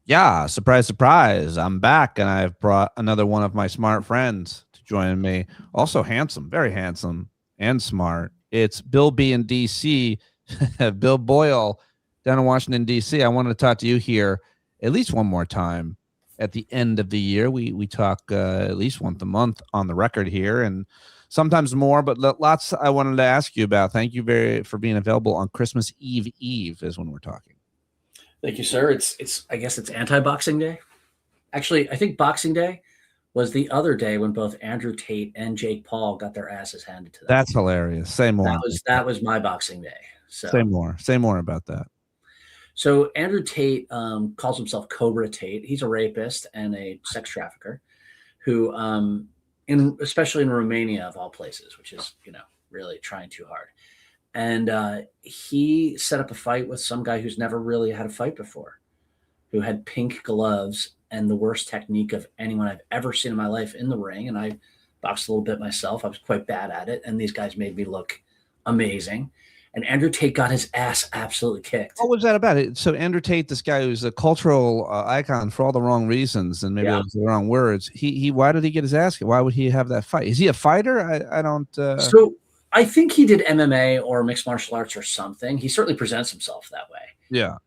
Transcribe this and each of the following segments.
Yeah, surprise, surprise. I'm back and I've brought another one of my smart friends to join me. Also handsome, very handsome and smart. It's Bill B in DC, Bill Boyle down in Washington, DC. I wanted to talk to you here at least one more time at the end of the year. We talk at least once a month on the record here and sometimes more, but lots I wanted to ask you about. Thank you very for being available on Christmas Eve is when we're talking. Thank you, sir. It's I guess it's anti-Boxing Day. Actually, I think Boxing Day was the other day when both Andrew Tate and Jake Paul got their asses handed to them. That's hilarious. Say more. That was my Boxing Day. So Say more. Say more about that. so Andrew Tate calls himself Cobra Tate. He's a rapist and a sex trafficker who, especially in Romania of all places, which is really trying too hard. And he set up a fight with some guy who's never really had a fight before, who had pink gloves and the worst technique of anyone I've ever seen in my life in the ring. And I boxed a little bit myself. I was quite bad at it. And these guys made me look amazing. And Andrew Tate got his ass absolutely kicked. What was that about? So Andrew Tate, this guy who's a cultural icon for all the wrong reasons and maybe the wrong words. He why did he get his ass kicked? Why would he have that fight? Is he a fighter? I don't. So I think he did MMA or mixed martial arts or something. He certainly presents himself that way. Yeah.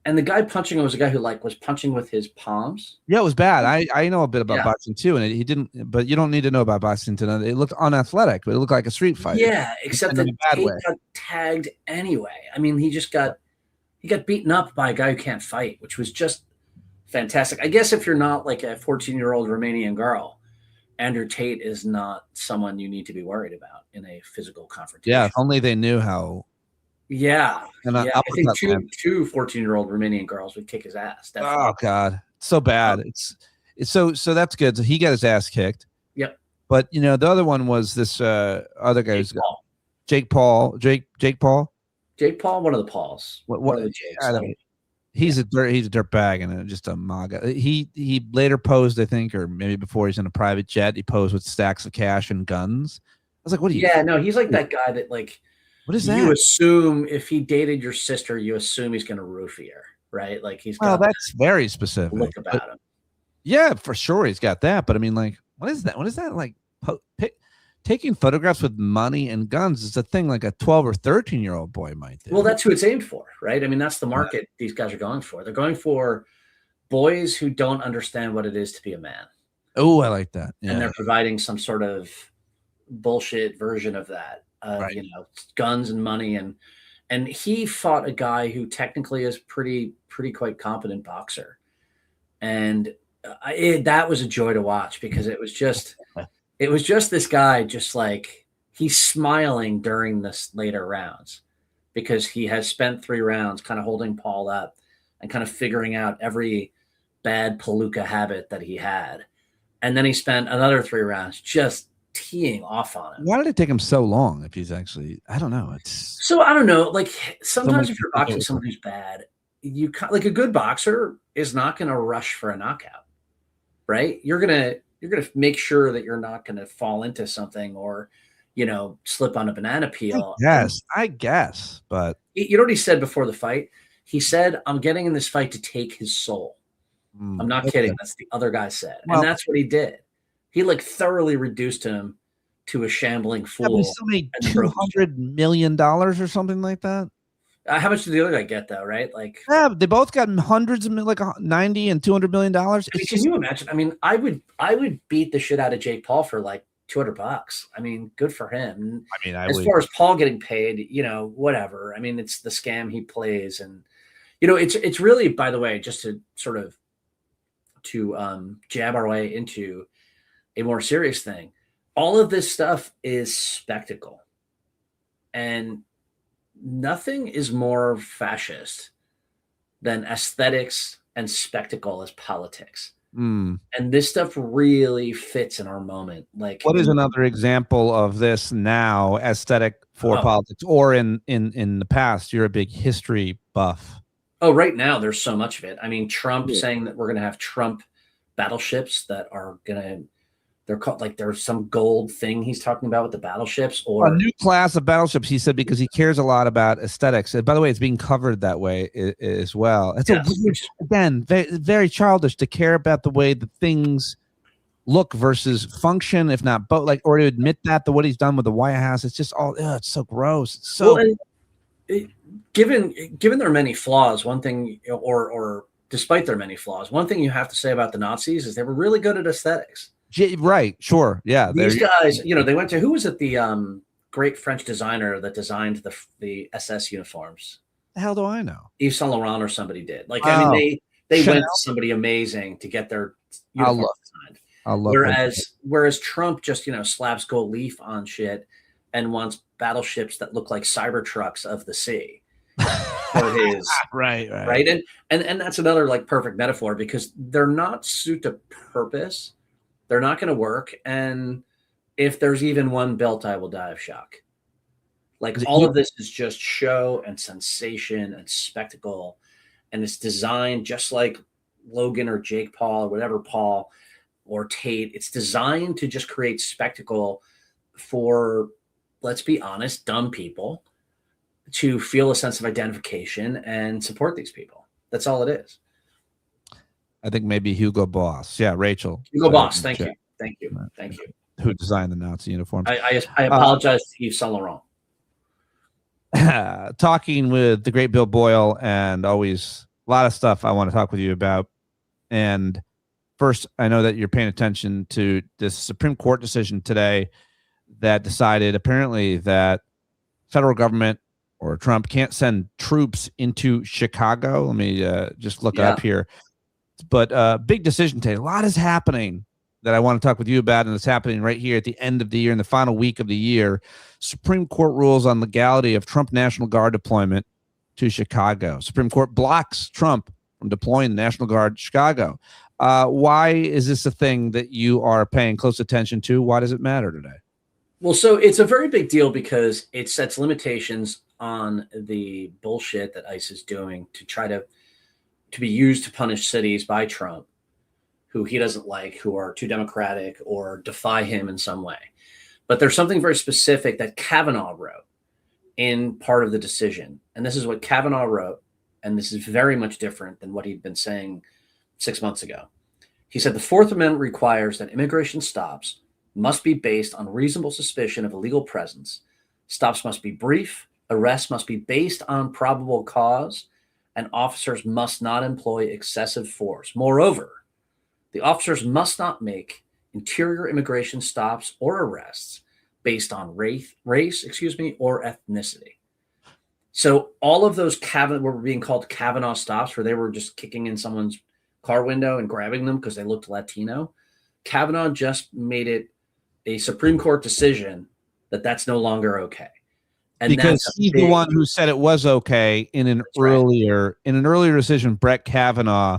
And the guy punching him was a guy who was punching with his palms. Yeah, it was bad. I know a bit about boxing too, and he didn't. But you don't need to know about boxing to know. It looked unathletic, but it looked like a street fight. Yeah, except that Tate got tagged anyway. I mean, he got beaten up by a guy who can't fight, which was just fantastic. I guess if you're not like a 14-year-old Romanian girl, Andrew Tate is not someone you need to be worried about in a physical confrontation. Yeah, if only they knew how. Yeah. I think two 14-year-old Romanian girls would kick his ass. Definitely. Oh God, so bad. It's so that's good. So he got his ass kicked. Yep. But the other one was this other guy, Jake Paul. Jake Paul. Jake Paul, one of the Pauls. What of the Jakes. He's a dirt bag and just a MAGA. He later posed, I think, or maybe before he's in a private jet, he posed with stacks of cash and guns. I was like, what are you? Yeah, no, he's like that guy that what is that? You assume if he dated your sister, you assume he's going to roofie her, right? Like he's got that's very specific. Look about him. Yeah, for sure he's got that. But I mean, like, what is that? What is that like? Taking photographs with money and guns is a thing like a 12 or 13-year-old boy might do. Well, that's who it's aimed for, right? I mean, that's the market these guys are going for. They're going for boys who don't understand what it is to be a man. Oh, I like that. Yeah. And they're providing some sort of bullshit version of that. Guns and money, and he fought a guy who technically is pretty quite competent boxer, and that was a joy to watch because it was just this guy just like he's smiling during this later rounds because he has spent 3 rounds kind of holding Paul up and kind of figuring out every bad palooka habit that he had, and then he spent another 3 rounds just teeing off on him. Why did it take him so long? If he's actually, I don't know. I don't know. Like sometimes if you're boxing someone who's bad, you like a good boxer is not going to rush for a knockout, right? You're gonna make sure that you're not going to fall into something or, slip on a banana peel. I guess. But you know what he said before the fight? He said, "I'm getting in this fight to take his soul." I'm not kidding. That's the other guy said, and that's what he did. He thoroughly reduced him to a shambling fool. Yeah, he still made $200 million or something like that. How much did the other guy get though? Right? They both got hundreds of like $90 and $200 million. Can you imagine? I mean, I would beat the shit out of Jake Paul for like $200. I mean, good for him. I mean, as far as Paul getting paid, whatever. I mean, it's the scam he plays, and it's really, by the way, just to sort of jab our way into a more serious thing. All of this stuff is spectacle, and nothing is more fascist than aesthetics and spectacle as politics. And this stuff really fits in our moment. Like, what is another example of this now? Aesthetic for politics, or in the past? You're a big history buff. Oh, right now there's so much of it. I mean, Trump saying that we're going to have Trump battleships that are going to They're called like there's some gold thing he's talking about with the battleships, A or new class of battleships, he said, because he cares a lot about aesthetics. And by the way, it's being covered that way as well. It's yes, a weird, again, very, very childish to care about the way the things look versus function, if not both. Like, or to admit that what he's done with the White House, it's just all. It's so gross. It's so. well, given their many flaws, one thing, or despite their many flaws, one thing you have to say about the Nazis is they were really good at aesthetics. Right. Sure. Yeah. These guys, they went to, who was it? The great French designer that designed the SS uniforms. The hell do I know? Yves Saint Laurent or somebody did. Like, I mean, they went to somebody amazing to get their uniforms designed. Whereas Trump just, slaps gold leaf on shit and wants battleships that look like Cybertrucks of the sea. For his right. And that's another like perfect metaphor, because they're not suited to purpose. They're not going to work. And if there's even one built, I will die of shock. Like, all of this is just show and sensation and spectacle. And it's designed just like Logan or Jake Paul or whatever Paul or Tate. It's designed to just create spectacle for, let's be honest, dumb people to feel a sense of identification and support these people. That's all it is. I think maybe Hugo Boss. Yeah, Rachel. Hugo Boss. Thank you. Who designed the Nazi uniforms. I apologize to Yves Saint Laurent. Talking with the great Bill Boyle, and always a lot of stuff I want to talk with you about. And first, I know that you're paying attention to this Supreme Court decision today that decided apparently that federal government or Trump can't send troops into Chicago. Let me just look it up here. But big decision today. A lot is happening that I want to talk with you about, and it's happening right here at the end of the year, in the final week of the year. Supreme Court rules on legality of Trump National Guard deployment to Chicago. Supreme Court blocks Trump from deploying the National Guard to Chicago. Why is this a thing that you are paying close attention to? Why does it matter today? Well, so it's a very big deal because it sets limitations on the bullshit that ICE is doing to try to be used to punish cities by Trump, who he doesn't like, who are too democratic or defy him in some way. But there's something very specific that Kavanaugh wrote in part of the decision. And this is what Kavanaugh wrote, and this is very much different than what he'd been saying 6 months ago. He said the Fourth Amendment requires that immigration stops must be based on reasonable suspicion of illegal presence. Stops must be brief. Arrests must be based on probable cause, and officers must not employ excessive force. Moreover, the officers must not make interior immigration stops or arrests based on race, or ethnicity. So all of those were being called Kavanaugh stops, where they were just kicking in someone's car window and grabbing them because they looked Latino. Kavanaugh just made it a Supreme Court decision that that's no longer okay. And because he's the one who said it was okay in an earlier decision. Brett Kavanaugh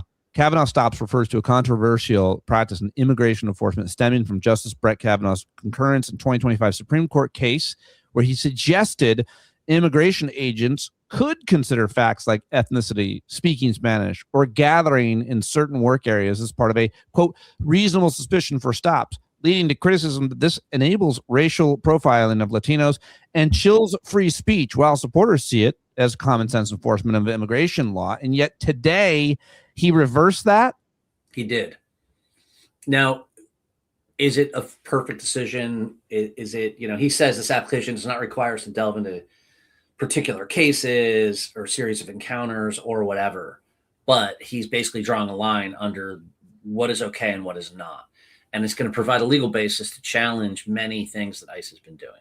stops refers to a controversial practice in immigration enforcement stemming from Justice Brett Kavanaugh's concurrence in 2025 Supreme Court case, where he suggested immigration agents could consider facts like ethnicity, speaking Spanish, or gathering in certain work areas as part of a, quote, reasonable suspicion for stops, leading to criticism that this enables racial profiling of Latinos and chills free speech, while supporters see it as common sense enforcement of immigration law. And yet today he reversed that. He did. Now, is it a perfect decision? Is it, he says this application does not require us to delve into particular cases or series of encounters or whatever, but he's basically drawing a line under what is okay and what is not. And it's going to provide a legal basis to challenge many things that ICE has been doing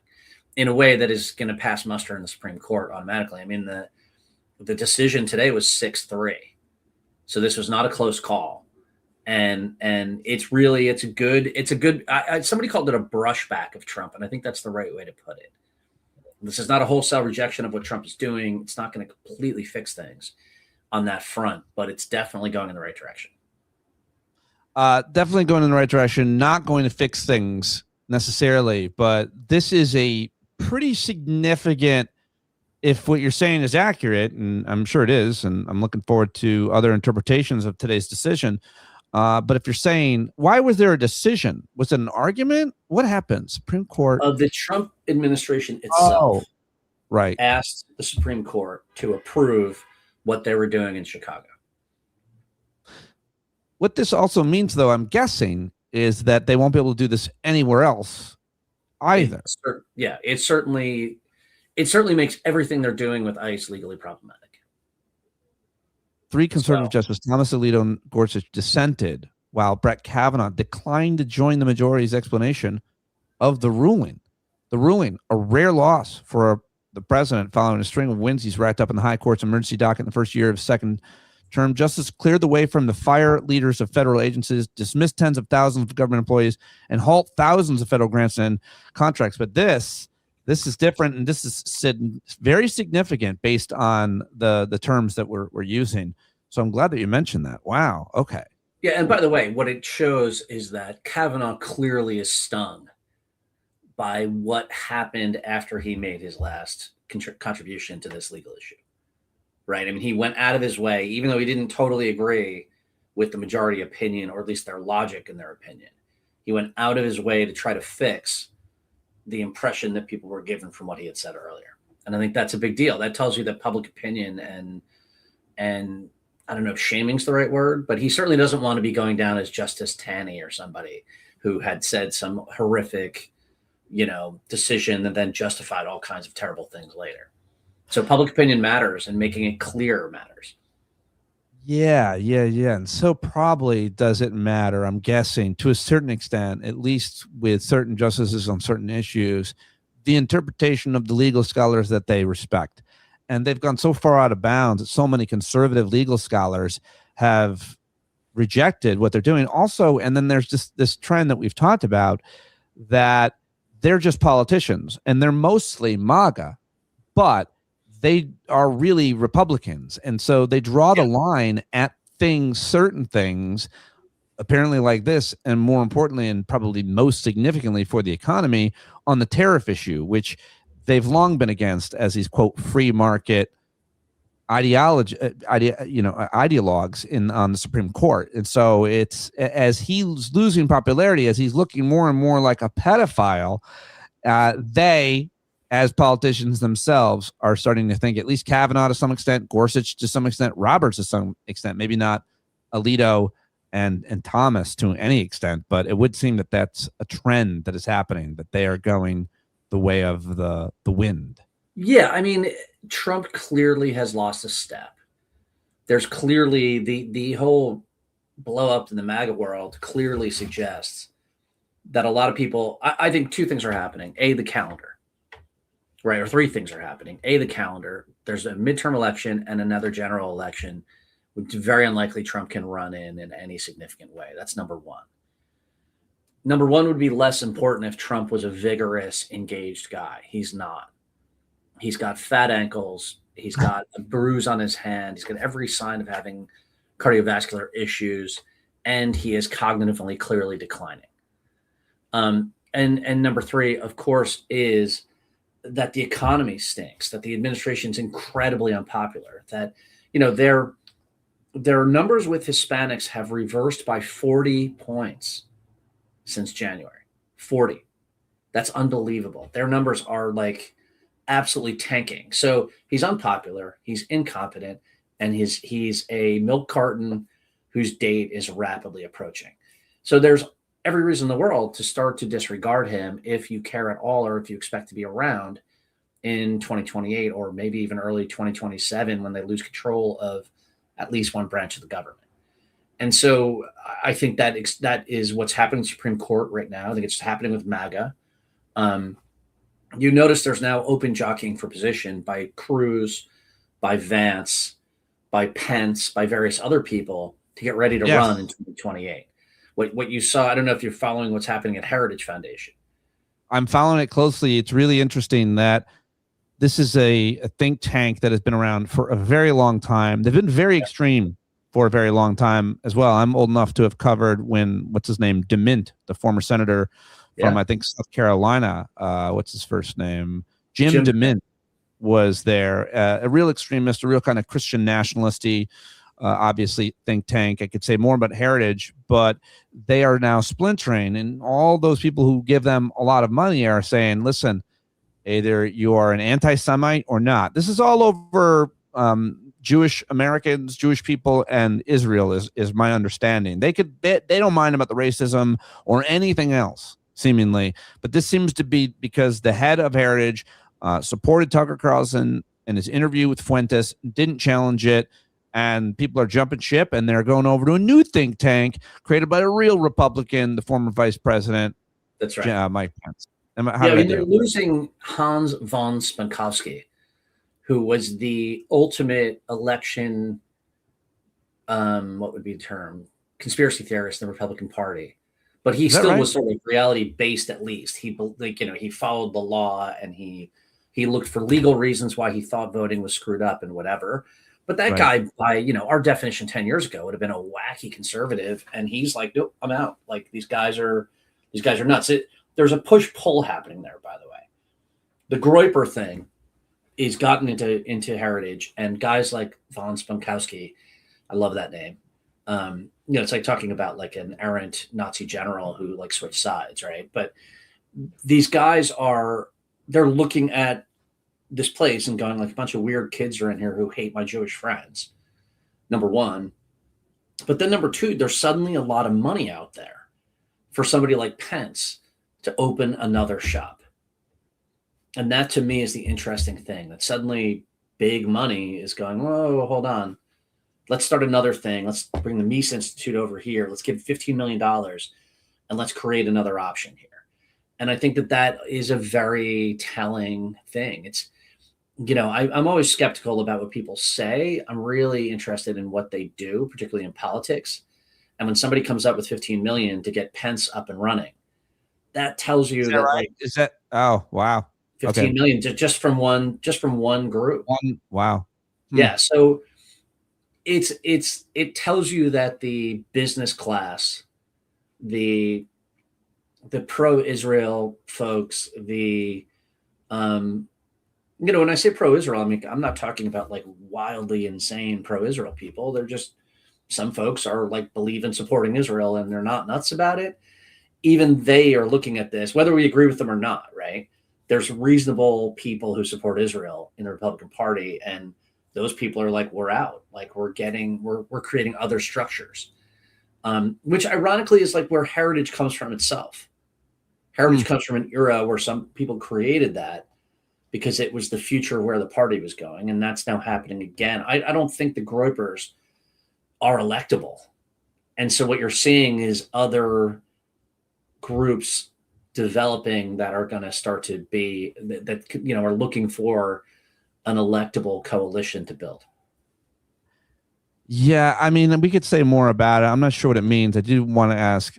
in a way that is going to pass muster in the Supreme Court automatically. I mean, the decision today was 6-3. So this was not a close call. And it's a good, somebody called it a brushback of Trump. And I think that's the right way to put it. This is not a wholesale rejection of what Trump is doing. It's not going to completely fix things on that front, but it's definitely going in the right direction. Definitely going in the right direction, not going to fix things necessarily, but this is a pretty significant, if what you're saying is accurate, and I'm sure it is, and I'm looking forward to other interpretations of today's decision, But if you're saying, why was there a decision? Was it an argument? What happened? Supreme Court? The Trump administration Oh, itself right. asked the Supreme Court to approve what they were doing in Chicago. What this also means, though, I'm guessing, is that they won't be able to do this anywhere else either. It certainly makes everything they're doing with ICE legally problematic. Three conservative justices, Thomas Alito and Gorsuch, dissented, while Brett Kavanaugh declined to join the majority's explanation of the ruling. The ruling, a rare loss for the president following a string of wins he's racked up in the high court's emergency docket in the first year of his second term. Justice cleared the way from the fire leaders of federal agencies, dismiss tens of thousands of government employees, and halt thousands of federal grants and contracts. But this is different, and this is very significant based on the terms that we're using. So I'm glad that you mentioned that. Wow. Okay. Yeah, and by the way, what it shows is that Kavanaugh clearly is stung by what happened after he made his last contribution to this legal issue. Right? I mean, he went out of his way, even though he didn't totally agree with the majority opinion, or at least their logic in their opinion. He went out of his way to try to fix the impression that people were given from what he had said earlier. And I think that's a big deal. That tells you that public opinion and I don't know if shaming's the right word, but he certainly doesn't want to be going down as Justice Taney or somebody who had said some horrific, decision that then justified all kinds of terrible things later. So public opinion matters, and making it clear matters. Yeah. And so probably does it matter, I'm guessing, to a certain extent, at least with certain justices on certain issues, the interpretation of the legal scholars that they respect. And they've gone so far out of bounds that so many conservative legal scholars have rejected what they're doing. Also, and then there's just this trend that we've talked about, that they're just politicians, and they're mostly MAGA, but they are really Republicans. And so they draw the line at certain things, apparently like this, and more importantly, and probably most significantly for the economy, on the tariff issue, which they've long been against as these, quote, free market ideologues on the Supreme Court. And so it's, as he's losing popularity, as he's looking more and more like a pedophile, they, as politicians themselves, are starting to think, at least Kavanaugh to some extent, Gorsuch to some extent, Roberts to some extent, maybe not Alito and Thomas to any extent, but it would seem that that's a trend that is happening, that they are going the way of the wind. Yeah, I mean, Trump clearly has lost a step. There's clearly the whole blow up in the MAGA world clearly suggests that a lot of people, I think two things are happening. A, the calendar, right? Or three things are happening. A, the calendar. There's a midterm election and another general election, which is very unlikely Trump can run in any significant way. That's number one. Number one would be less important if Trump was a vigorous, engaged guy. He's not. He's got fat ankles. He's got a bruise on his hand. He's got every sign of having cardiovascular issues, and he is cognitively clearly declining. And number three, of course, is that the economy stinks, that the administration's incredibly unpopular, that, their numbers with Hispanics have reversed by 40 points since January. 40. That's unbelievable. Their numbers are like absolutely tanking. So he's unpopular, he's incompetent, and he's a milk carton whose date is rapidly approaching. So there's every reason in the world to start to disregard him if you care at all, or if you expect to be around in 2028 or maybe even early 2027 when they lose control of at least one branch of the government. And so I think that is what's happening in the Supreme Court right now. I think it's happening with MAGA. You notice there's now open jockeying for position by Cruz, by Vance, by Pence, by various other people to get ready to run in 2028. What you saw, I don't know if you're following what's happening at Heritage Foundation. I'm following it closely. It's really interesting that this is a think tank that has been around for a very long time. They've been very extreme for a very long time as well. I'm old enough to have covered when, what's his name, DeMint, the former senator from, I think, South Carolina. What's his first name? Jim DeMint was there. A real extremist, a real kind of Christian nationalist-y obviously think tank. I could say more about Heritage, but they are now splintering, and all those people who give them a lot of money are saying, listen, either you are an anti-Semite or not. This is all over Jewish Americans, Jewish people, and Israel is my understanding. They don't mind about the racism or anything else, seemingly, but this seems to be because the head of Heritage supported Tucker Carlson in his interview with Fuentes, didn't challenge it, and people are jumping ship and they're going over to a new think tank created by a real Republican, the former vice president. That's right. Mike Pence. How did I do? They're losing Hans von Spankowski, who was the ultimate election, what would be the term? Conspiracy theorist in the Republican Party. But he still was sort of reality based, at least. He followed the law, and he looked for legal reasons why he thought voting was screwed up and whatever. But that guy, by our definition 10 years ago, would have been a wacky conservative, and he's like, nope, I'm out. Like these guys are nuts. There's a push-pull happening there, by the way. The Groyper thing is gotten into Heritage, and guys like von Spankowski, I love that name. It's like talking about like an errant Nazi general who like switched sides, right? But these guys they're looking at this place and going like, a bunch of weird kids are in here who hate my Jewish friends, number one. But then number two, there's suddenly a lot of money out there for somebody like Pence to open another shop. And that to me is the interesting thing, that suddenly big money is going, whoa, hold on. Let's start another thing. Let's bring the Mises Institute over here. Let's give $15 million and let's create another option here. And I think that is a very telling thing. It's, I'm always skeptical about what people say. I'm really interested in what they do, particularly in politics. And when somebody comes up with 15 million to get Pence up and running, that tells you that, right? Like, oh, wow. 15 million just from one group. Wow. Yeah. So it tells you that the business class, the pro-Israel folks, when I say pro-Israel, I mean, I'm not talking about like wildly insane pro-Israel people. They're just, some folks are like believe in supporting Israel and they're not nuts about it. Even they are looking at this, whether we agree with them or not, right? There's reasonable people who support Israel in the Republican Party, and those people are like, we're out. Like we're creating other structures, which ironically is like where Heritage comes from itself. Heritage comes from an era where some people created that because it was the future where the party was going, and that's now happening again. I don't think the Groypers are electable. And so what you're seeing is other groups developing that are going to start to be that are looking for an electable coalition to build. Yeah, I mean, we could say more about it. I'm not sure what it means. I do want to ask,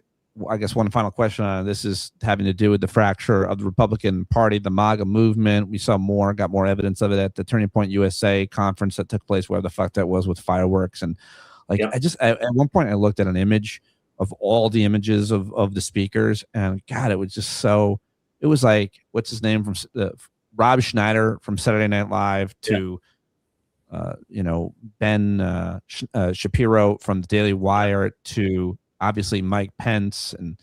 I guess, one final question on this is having to do with the fracture of the Republican Party, the MAGA movement. We got more evidence of it at the Turning Point USA conference that took place, where the fuck that was, with fireworks. And like, yep. At one point I looked at an image of all the images of the speakers, and God, it was just so, it was like, what's his name from Rob Schneider from Saturday Night Live to, Ben Shapiro from the Daily Wire to obviously Mike Pence and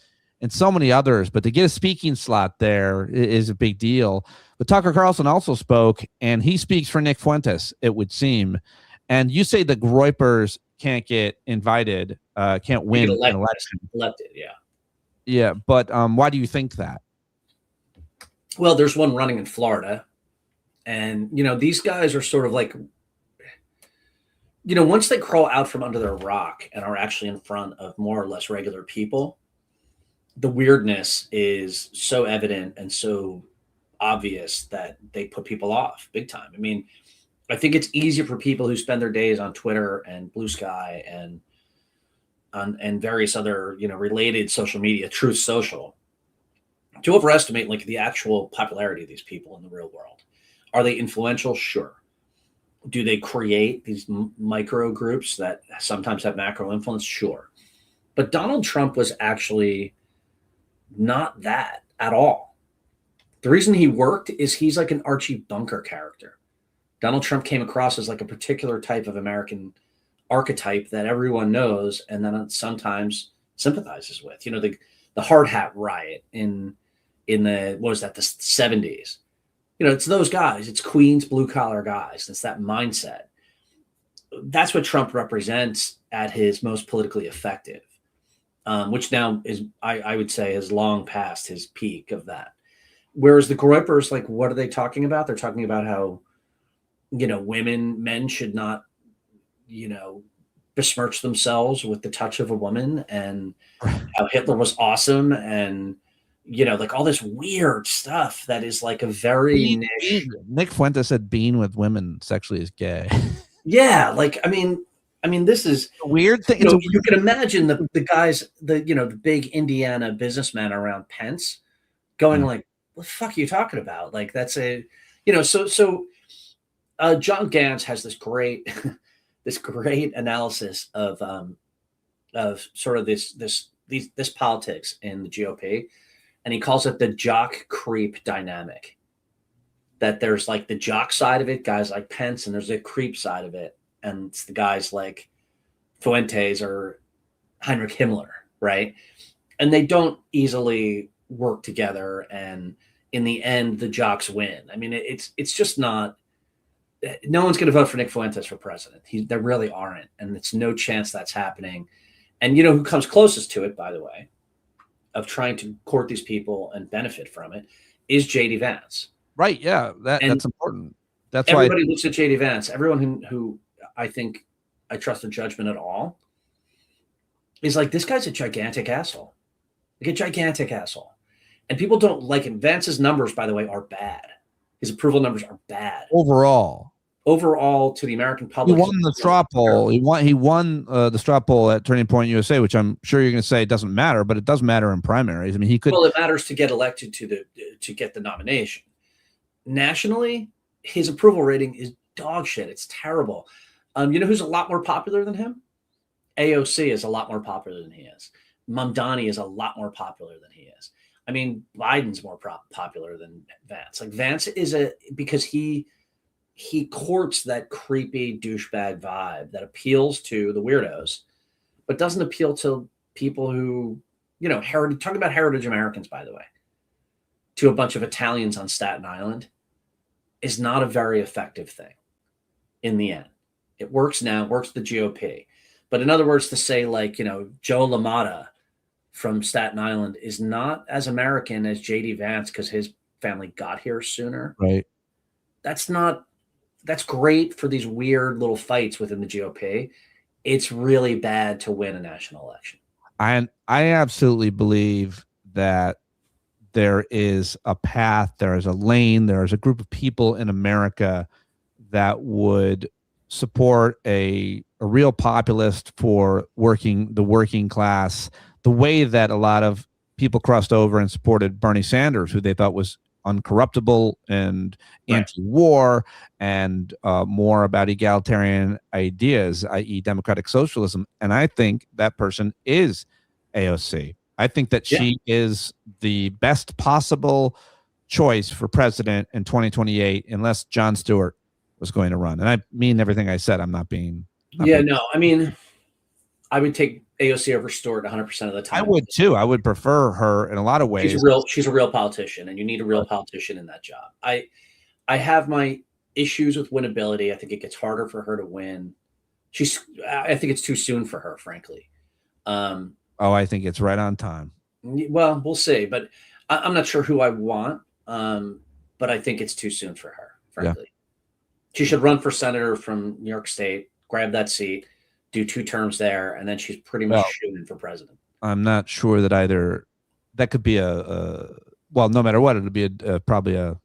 so many others. But to get a speaking slot there is a big deal. But Tucker Carlson also spoke, and he speaks for Nick Fuentes, it would seem. And you say the Groypers can't get invited, can't win an election. Elected, yeah. Yeah, but why do you think that? Well, there's one running in Florida, and these guys are sort of like, once they crawl out from under their rock and are actually in front of more or less regular people, the weirdness is so evident and so obvious that they put people off big time. I mean, I think it's easier for people who spend their days on Twitter and Blue Sky and various other, related social media, Truth Social, to overestimate like the actual popularity of these people in the real world. Are they influential? Sure. Do they create these micro groups that sometimes have macro influence? Sure. But Donald Trump was actually not that at all. The reason he worked is he's like an Archie Bunker character. Donald Trump came across as like a particular type of American archetype that everyone knows and then sometimes sympathizes with. You know, the hard hat riot in the what was that, the 70s. You know, it's those guys. It's Queens blue collar guys. It's that mindset. That's what Trump represents at his most politically effective, which now is, I would say, has long passed his peak of that. Whereas the Groypers, like, what are they talking about? They're talking about how, you know, men should not, you know, besmirch themselves with the touch of a woman, and how Hitler was awesome, and, you know, like all this weird stuff that is like a very niche. Nick Fuentes said being with women sexually is gay. Yeah, like I mean, this is a weird thing. You know, you can imagine the guys, the big Indiana businessmen around Pence, going like, "What the fuck are you talking about?" Like that's a, you know, so John Gantz has this great this great analysis of sort of this politics in the GOP, and he calls it the jock creep dynamic. That there's like the jock side of it, guys like Pence, and there's the creep side of it, and it's the guys like Fuentes or Heinrich Himmler, right? And they don't easily work together, and in the end, the jocks win. I mean, it's just not. No one's going to vote for Nick Fuentes for president. There really aren't, and it's no chance that's happening. And you know who comes closest to it, by the way, of trying to court these people and benefit from it, is J.D. Vance. Right. Yeah, that's important. That's everybody looks at J.D. Vance. Everyone who I think I trust in judgment at all is like, this guy's a gigantic asshole. Like a gigantic asshole. And people don't like him. Vance's numbers, by the way, are bad. His approval numbers are bad. Overall to the American public. He won the straw poll. He won the straw poll at Turning Point USA, which I'm sure you're going to say doesn't matter, but it does matter in primaries. I mean, he could. Well, it matters to get elected to get the nomination. Nationally, his approval rating is dog shit. It's terrible. You know who's a lot more popular than him? AOC is a lot more popular than he is. Mamdani is a lot more popular than he is. I mean, Biden's more popular than Vance. Like Vance is because he courts that creepy douchebag vibe that appeals to the weirdos, but doesn't appeal to people who, you know, talking about heritage Americans, by the way, to a bunch of Italians on Staten Island is not a very effective thing in the end. It works now, it works the GOP. But in other words, to say like, you know, Joe LaMotta from Staten Island is not as American as J.D. Vance because his family got here sooner. Right. That's great for these weird little fights within the GOP. It's really bad to win a national election. I absolutely believe that there is a path, there is a lane, there is a group of people in America that would support a real populist for the working class, the way that a lot of people crossed over and supported Bernie Sanders, who they thought was uncorruptible and anti-war and more about egalitarian ideas, i.e. democratic socialism. And I think that person is AOC. I think that she is the best possible choice for president in 2028, unless Jon Stewart was going to run. And I mean everything I said. I'm not being. No, I mean, I would take AOC over Stewart 100% of the time. I would too. I would prefer her in a lot of ways. She's a real politician, and you need a real politician in that job. I have my issues with winnability. I think it gets harder for her to win. I think it's too soon for her, frankly. I think it's right on time. Well, we'll see, but I'm not sure who I want. But I think it's too soon for her, frankly. Yeah. She should run for senator from New York State, grab that seat, do 2 terms there, and then she's pretty much shooting for president. I'm not sure that either. That could be no matter what, it'll be probably a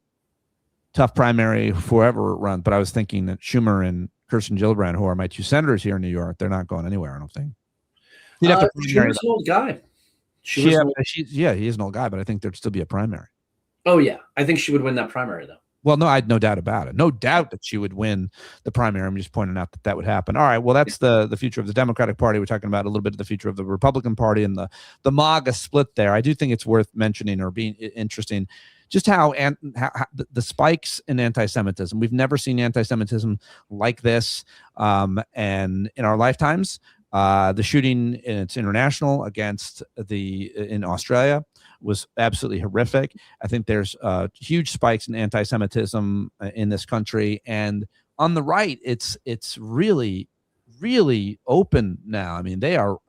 tough primary for whoever it runs. But I was thinking that Schumer and Kirsten Gillibrand, who are my 2 senators here in New York, they're not going anywhere, I don't think. Schumer's an old guy. He is an old guy, but I think there'd still be a primary. Oh, yeah. I think she would win that primary, though. Well, no, I had no doubt about it. No doubt that she would win the primary. I'm just pointing out that would happen. All right. Well, that's the future of the Democratic Party. We're talking about a little bit of the future of the Republican Party and the MAGA split there. I do think it's worth mentioning or being interesting. just how the spikes in anti-Semitism. We've never seen anti-Semitism like this, and in our lifetimes. The shooting, it's international, against in Australia was absolutely horrific. I think there's huge spikes in anti-Semitism in this country, and on the right, it's really open now. I mean, they are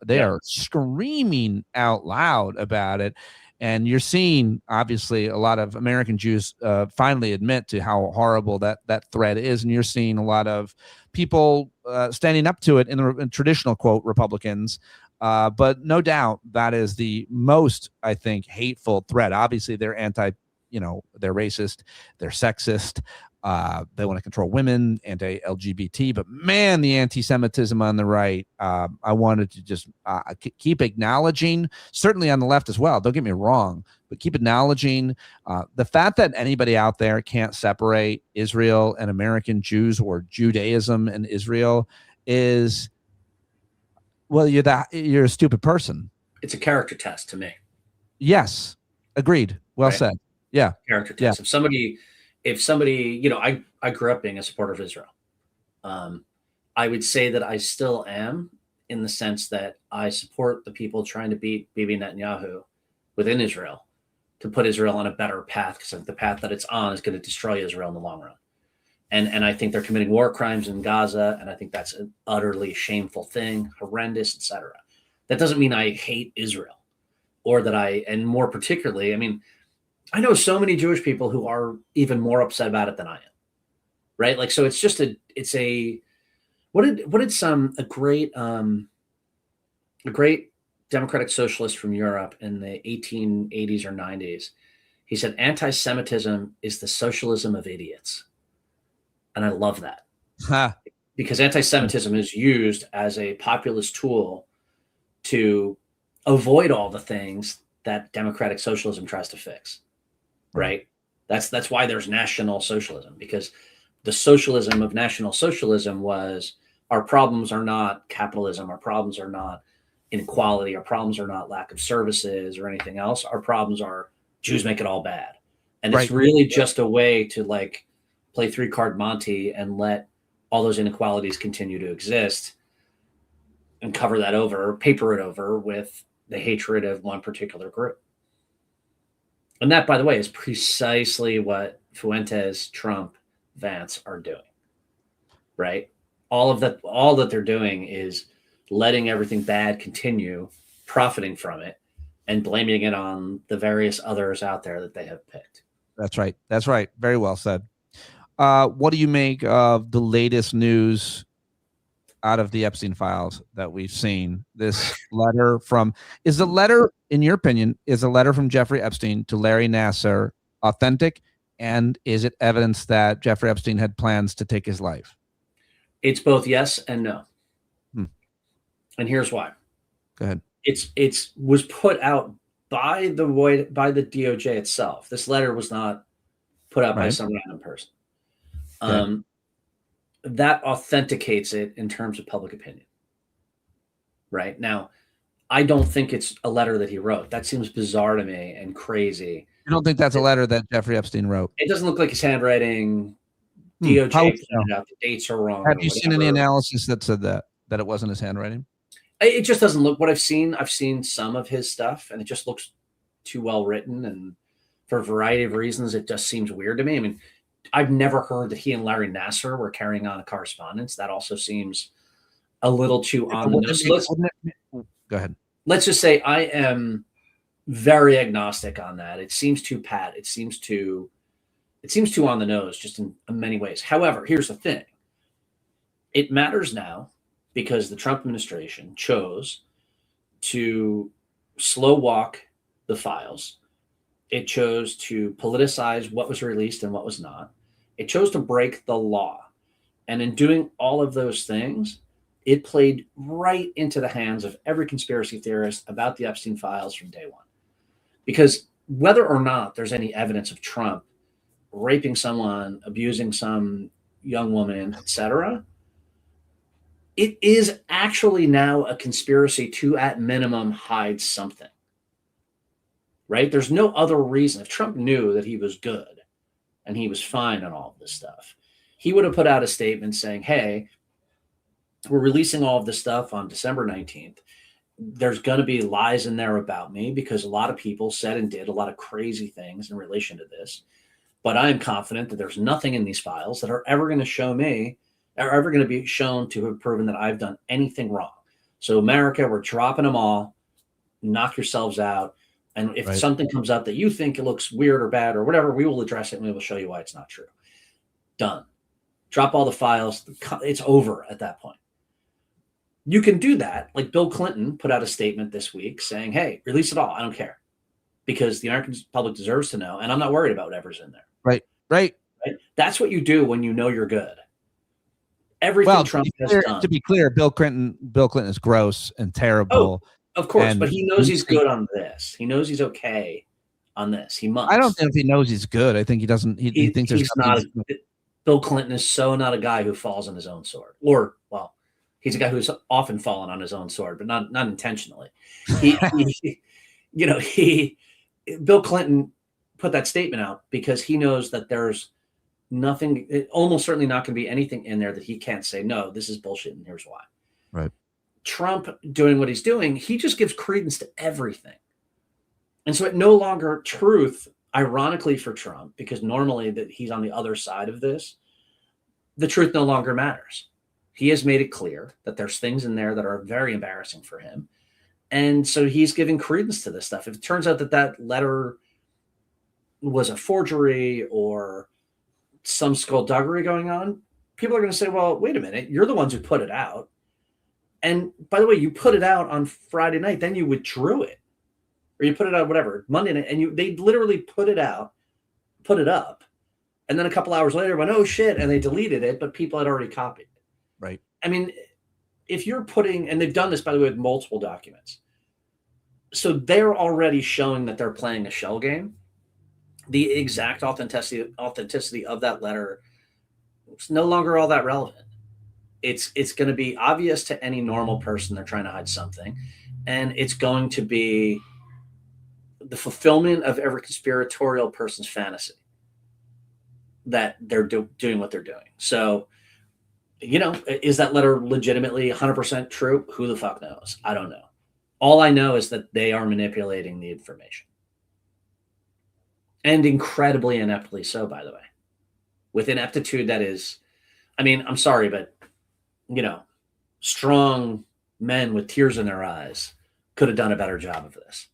screaming out loud about it. And you're seeing, obviously, a lot of American Jews finally admit to how horrible that threat is, and you're seeing a lot of people standing up to it in traditional, quote, Republicans. But no doubt that is the most, I think, hateful threat. Obviously, they're they're racist, they're sexist. They want to control women, anti-LGBT, but man, the anti-Semitism on the right, I wanted to just keep acknowledging, certainly on the left as well, don't get me wrong, but keep acknowledging the fact that anybody out there can't separate Israel and American Jews, or Judaism and Israel, is, well, you're a stupid person. It's a character test to me. Yes, agreed. Well said. Yeah, character test. Yeah. If somebody, I grew up being a supporter of Israel. I would say that I still am, in the sense that I support the people trying to beat Bibi Netanyahu within Israel to put Israel on a better path, because the path that it's on is going to destroy Israel in the long run. And I think they're committing war crimes in Gaza, and I think that's an utterly shameful thing, horrendous, etc. That doesn't mean I hate Israel, or that and more particularly, I mean, I know so many Jewish people who are even more upset about it than I am, right? Like, so it's just a great democratic socialist from Europe in the 1880s or 90s. He said, anti-Semitism is the socialism of idiots. And I love that. Because anti-Semitism is used as a populist tool to avoid all the things that democratic socialism tries to fix. Right. That's why there's National Socialism, because the socialism of National Socialism was, our problems are not capitalism, our problems are not inequality, our problems are not lack of services or anything else. Our problems are Jews make it all bad. And it's really just a way to play 3-card Monte and let all those inequalities continue to exist and cover that over, paper it over with the hatred of one particular group. And that, by the way, is precisely what Fuentes, Trump, Vance are doing, right? All that they're doing is letting everything bad continue, profiting from it, and blaming it on the various others out there that they have picked. That's right. Very well said. What do you make of the latest news out of the Epstein files that we've seen? This letter in your opinion, is a letter from Jeffrey Epstein to Larry Nassar authentic? And is it evidence that Jeffrey Epstein had plans to take his life? It's both yes and no. And here's why. Go ahead. It's was put out by the DOJ itself. This letter was not put out by some random person. That authenticates it in terms of public opinion. Right now, I don't think it's a letter that he wrote. That seems bizarre to me and crazy. You don't think that's a letter that Jeffrey Epstein wrote? It doesn't look like his handwriting. DOJ pointed out the dates are wrong. Have you seen any analysis that said that it wasn't his handwriting? It just doesn't look. What I've seen some of his stuff, and it just looks too well written, and for a variety of reasons, it just seems weird to me. I mean, I've never heard that he and Larry Nassar were carrying on a correspondence. That also seems a little too on the nose. Go ahead. Let's just say I am very agnostic on that. It seems too pat. It seems too on the nose, just in many ways. However, here's the thing. It matters now because the Trump administration chose to slow walk the files. It chose to politicize what was released and what was not. It chose to break the law. And in doing all of those things, it played right into the hands of every conspiracy theorist about the Epstein files from day one. Because whether or not there's any evidence of Trump raping someone, abusing some young woman, etc., it is actually now a conspiracy to, at minimum, hide something. right? There's no other reason. If Trump knew that he was good and he was fine on all of this stuff, he would have put out a statement saying, hey, we're releasing all of this stuff on December 19th. There's going to be lies in there about me because a lot of people said and did a lot of crazy things in relation to this. But I am confident that there's nothing in these files that are ever going to show me, are ever going to be shown to have proven that I've done anything wrong. So America, we're dropping them all. Knock yourselves out. And if something comes up that you think it looks weird or bad or whatever, we will address it and we will show you why it's not true. Done. Drop all the files. It's over at that point. You can do that. Like Bill Clinton put out a statement this week saying, hey, release it all. I don't care because the American public deserves to know. And I'm not worried about whatever's in there. Right. That's what you do when you know you're good. Everything Trump has done. To be clear, Bill Clinton is gross and terrible. Oh, of course, but he knows he's good on this. He knows he's okay on this. He must. I don't think he knows he's good. I think he doesn't. He thinks he's not. Bill Clinton is so not a guy who falls on his own sword. Or, well, he's a guy who's often fallen on his own sword, but not intentionally. Bill Clinton put that statement out because he knows that there's nothing, almost certainly not going to be anything in there that he can't say, no, this is bullshit and here's why. Right. Trump doing what he's doing, he just gives credence to everything. And so it no longer truth, ironically for Trump, because normally that he's on the other side of this, the truth no longer matters. He has made it clear that there's things in there that are very embarrassing for him. And so he's giving credence to this stuff. If it turns out that that letter was a forgery or some skullduggery going on, people are going to say, well, wait a minute, you're the ones who put it out. And by the way, you put it out on Friday night, then you withdrew it. Or you put it out, whatever, Monday night, and they literally put it out, put it up. And then a couple hours later went, oh shit, and they deleted it, but people had already copied it. Right. I mean, if you're putting, and they've done this, by the way, with multiple documents. So they're already showing that they're playing a shell game. The exact authenticity of that letter is no longer all that relevant. It's going to be obvious to any normal person they're trying to hide something. And it's going to be the fulfillment of every conspiratorial person's fantasy that they're doing what they're doing. So, is that letter legitimately 100% true? Who the fuck knows? I don't know. All I know is that they are manipulating the information. And incredibly ineptly so, by the way. With ineptitude that is, I'm sorry, but, strong men with tears in their eyes could have done a better job of this.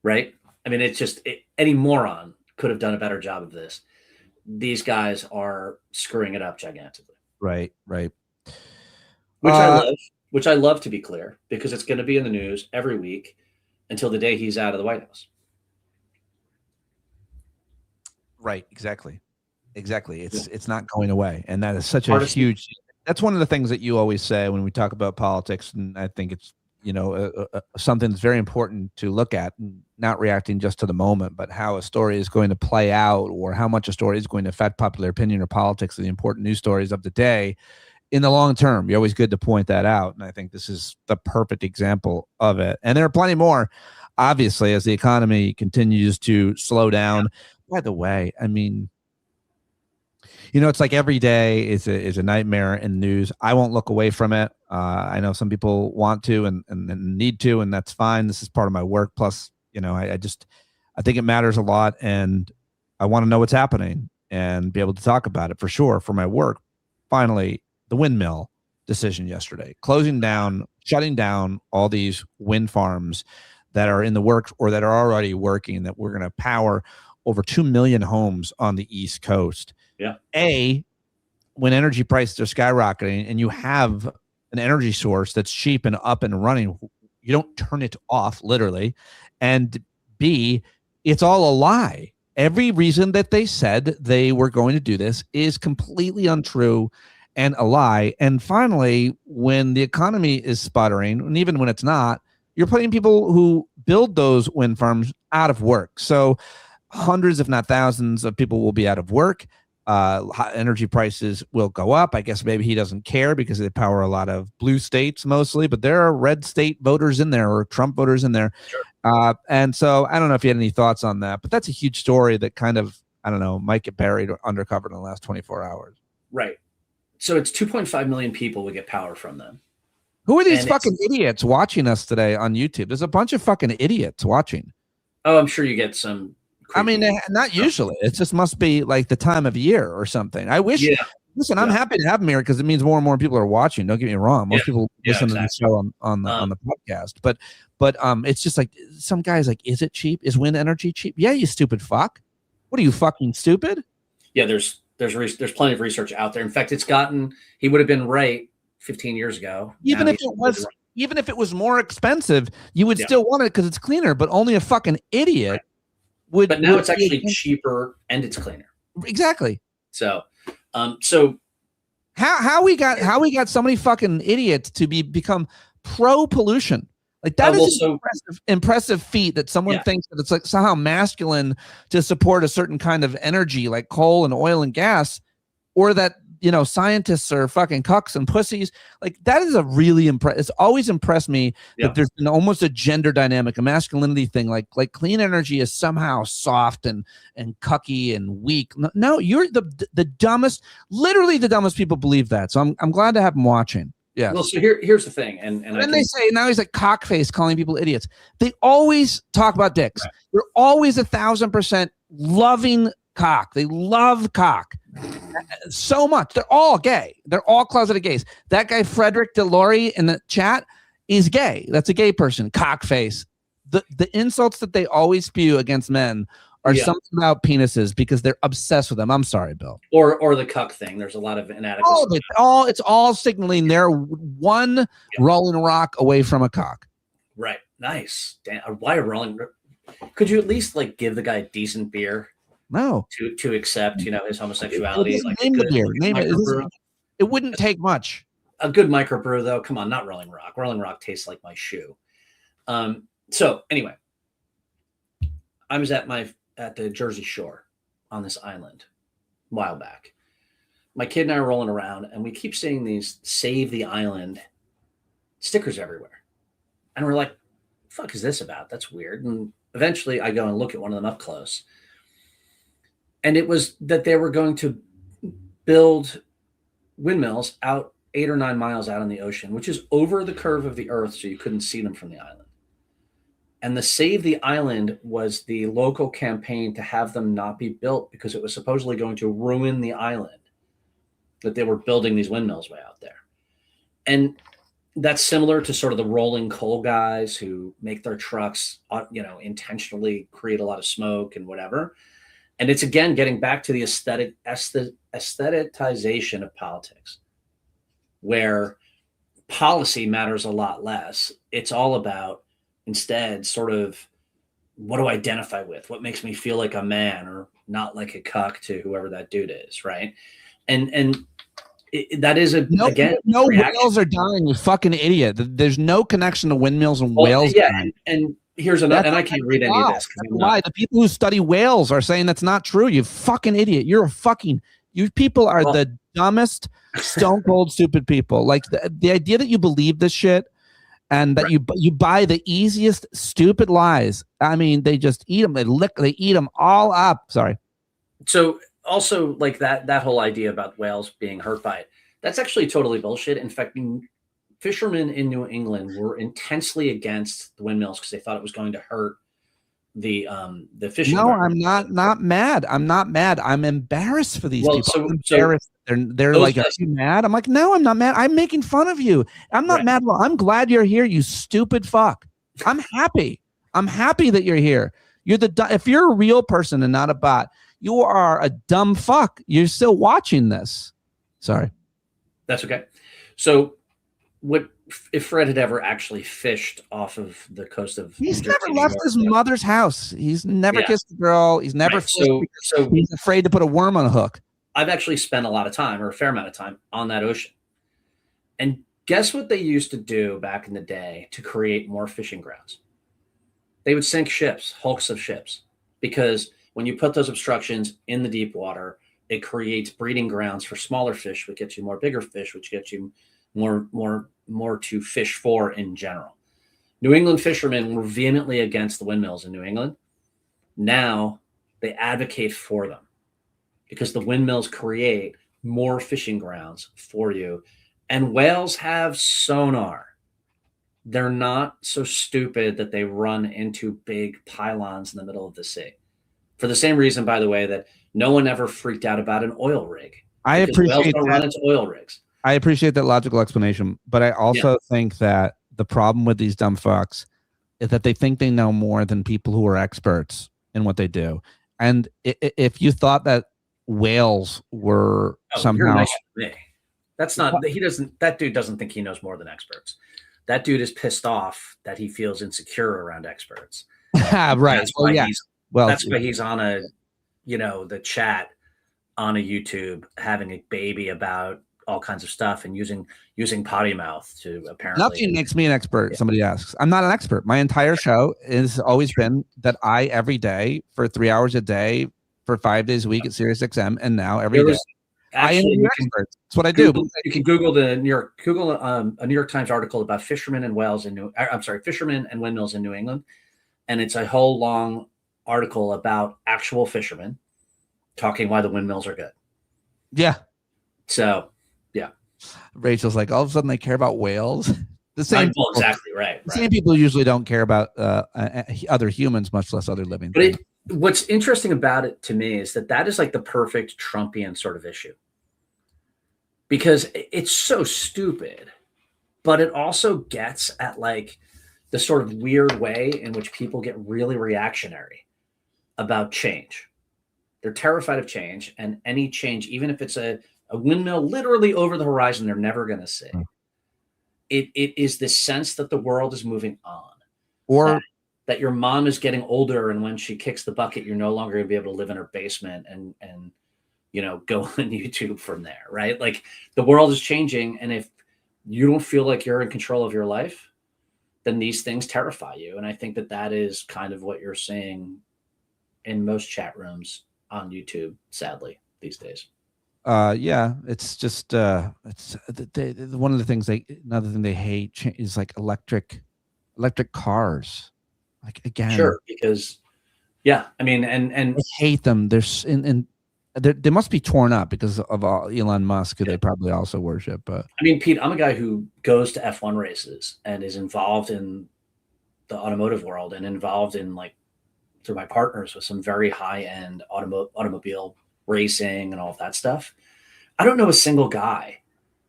Right? It's just, any moron could have done a better job of this. These guys are screwing it up gigantically. Right. Which I love, to be clear, because it's going to be in the news every week until the day he's out of the White House. Right. Exactly. It's not going away. And that is such a huge, that's one of the things that you always say when we talk about politics. And I think it's, something that's very important to look at, not reacting just to the moment, but how a story is going to play out or how much a story is going to affect popular opinion or politics, the important news stories of the day in the long term. You're always good to point that out. And I think this is the perfect example of it. And there are plenty more, obviously, as the economy continues to slow down. By the way, it's like every day is a nightmare in the news. I won't look away from it. I know some people want to and need to, and that's fine. This is part of my work. Plus, I think it matters a lot, and I want to know what's happening and be able to talk about it for sure for my work. Finally, the windmill decision yesterday, shutting down all these wind farms that are in the works or that are already working, that we're going to power over 2 million homes on the East Coast. Yeah. When energy prices are skyrocketing and you have an energy source that's cheap and up and running, you don't turn it off, literally. And B, it's all a lie. Every reason that they said they were going to do this is completely untrue and a lie. And finally, when the economy is sputtering, and even when it's not, you're putting people who build those wind farms out of work. So hundreds, if not thousands, of people will be out of work. Energy prices will go up. I guess maybe he doesn't care because they power a lot of blue states mostly, but there are red state voters in there or Trump voters in there. Sure. And so I don't know if you had any thoughts on that, but that's a huge story that kind of, I don't know, might get buried or undercovered in the last 24 hours. Right. So it's 2.5 million people would get power from them. Who are these fucking idiots watching us today on YouTube? There's a bunch of fucking idiots watching. Oh, I'm sure you get some. I mean, not usually. It just must be like the time of year or something. I wish. Yeah. Listen, I'm happy to have him here because it means more and more people are watching. Don't get me wrong. Most people listen to the show on the podcast, but it's just like some guys like, is it cheap? Is wind energy cheap? Yeah, you stupid fuck. What are you, fucking stupid? Yeah, there's plenty of research out there. In fact, he would have been right 15 years ago. Even if it was more expensive, you would still want it because it's cleaner. But only a fucking idiot would. But now it's actually cheaper and it's cleaner. Exactly. So how we got so many fucking idiots to become pro pollution. Like that is an impressive feat that someone thinks that it's like somehow masculine to support a certain kind of energy like coal and oil and gas, or that, you know, scientists are fucking cucks and pussies. Like that is a really it's always impressed me that there's been almost a gender dynamic, a masculinity thing. Like clean energy is somehow soft and cucky and weak. No, you're the dumbest, literally the dumbest people believe that. So I'm glad to have them watching. Yeah. Well, so here's the thing, and they say now he's like cockface calling people idiots. They always talk about dicks. Right. They're always 1,000% loving cock. They love cock so much. They're all gay. They're all closeted gays. That guy Frederick DeLory in the chat is gay. That's a gay person. Cockface. The insults that they always spew against men are something about penises because they're obsessed with them. I'm sorry, Bill. Or the cuck thing. There's a lot of inadequacy. It's all signaling they're one rolling rock away from a cock. Right. Nice. Damn. Why a rolling? Could you at least like give the guy a decent beer? No. To accept, you know, his homosexuality. Like name the beer. Name it. It wouldn't take much. A good microbrew, though. Come on, not Rolling Rock. Rolling Rock tastes like my shoe. So anyway, I was at the Jersey Shore on this island a while back. My kid and I are rolling around, and we keep seeing these "Save the Island" stickers everywhere, and we're like, "Fuck is this about? That's weird." And eventually, I go and look at one of them up close. And it was that they were going to build windmills out 8 or 9 miles out in the ocean, which is over the curve of the earth, so you couldn't see them from the island. And the Save the Island was the local campaign to have them not be built because it was supposedly going to ruin the island, that they were building these windmills way out there. And that's similar to sort of the rolling coal guys who make their trucks, you know, intentionally create a lot of smoke and whatever. And it's, again, getting back to the aestheticization of politics, where policy matters a lot less. It's all about, instead, sort of, what do I identify with? What makes me feel like a man or not like a cuck to whoever that dude is, right? And that is again, no whales are dying, you fucking idiot. There's no connection to windmills and whales. Yeah, and here's another, and I can't read any of this. Why the people who study whales are saying that's not true? You fucking idiot! You people are the dumbest, stone cold stupid people. Like the idea that you believe this shit and that you buy the easiest stupid lies. I mean, they just eat them. They eat them all up. Sorry. So also, like that whole idea about whales being hurt by it, that's actually totally bullshit. In fact, fishermen in New England were intensely against the windmills because they thought it was going to hurt the fishing. No, I'm not mad. I'm not mad. I'm embarrassed for these people. I'm embarrassed. They're like, are you mad? I'm like, no, I'm not mad. I'm making fun of you. I'm not mad. Well, I'm glad you're here, you stupid fuck. I'm happy. I'm happy that you're here. If you're a real person and not a bot, you are a dumb fuck. You're still watching this. Sorry. That's okay. So what if Fred had ever actually fished off of the coast of He's never left his mother's house. He's never kissed a girl. He's never so he's afraid to put a worm on a hook. I've actually spent a lot of time, or a fair amount of time, on that ocean. And guess what they used to do back in the day to create more fishing grounds? They would sink ships, hulks of ships, because when you put those obstructions in the deep water, it creates breeding grounds for smaller fish, which gets you more bigger fish, which gets you more to fish for in general. New England fishermen were vehemently against the windmills in New England. Now they advocate for them because the windmills create more fishing grounds for you. And whales have sonar. They're not so stupid that they run into big pylons in the middle of the sea. For the same reason, by the way, that no one ever freaked out about an oil rig, I because whales appreciate don't that. run into oil rigs. I appreciate that logical explanation, but I also think that the problem with these dumb fucks is that they think they know more than people who are experts in what they do. And if you thought that whales were You're somehow, nice to me. That's not, that dude doesn't think he knows more than experts. That dude is pissed off that he feels insecure around experts. right? That's why he's on the chat on a YouTube having a baby about all kinds of stuff and using potty mouth to apparently. Nothing makes me an expert. Yeah. Somebody asks. I'm not an expert. My entire show has always been that I every day for 3 hours a day for 5 days a week at Sirius XM, and now every day. Actually, That's what I do. You can Google a New York Times article about fishermen and fishermen and windmills in New England, and it's a whole long article about actual fishermen talking why the windmills are good. Yeah. So, yeah. Rachel's like, all of a sudden they care about whales. The same. Exactly right. The same people usually don't care about other humans, much less other living things. What's interesting about it to me is that is like the perfect Trumpian sort of issue, because it's so stupid, but it also gets at like the sort of weird way in which people get really reactionary about change. They're terrified of change, and any change, even if it's a windmill literally over the horizon, they're never going to see. It is this sense that the world is moving on, or that your mom is getting older, and when she kicks the bucket, you're no longer going to be able to live in her basement and go on YouTube from there, right? Like the world is changing, and if you don't feel like you're in control of your life, then these things terrify you. And I think that is kind of what you're saying in most chat rooms on YouTube, sadly, these days. Yeah, it's just it's one of the things another thing they hate is like electric cars. Like again, sure, because I mean, and I hate them. They must be torn up because of Elon Musk, who they probably also worship. But I mean, Pete, I'm a guy who goes to F1 races and is involved in the automotive world and involved in through my partners with some very high end automobile racing and all of that stuff. I don't know a single guy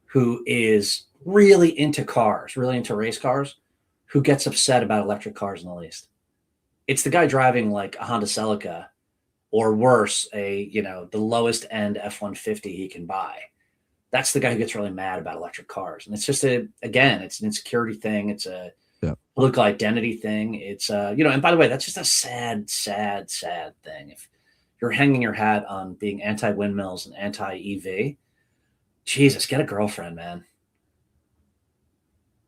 who is really into cars, really into race cars, who gets upset about electric cars in the least. It's the guy driving like a Honda Celica, or worse, the lowest end F-150 he can buy. That's the guy who gets really mad about electric cars. And it's just it's an insecurity thing. It's a political identity thing. It's and by the way, that's just a sad, sad, sad thing. If you're hanging your hat on being anti-windmills and anti-EV, Jesus, get a girlfriend, man.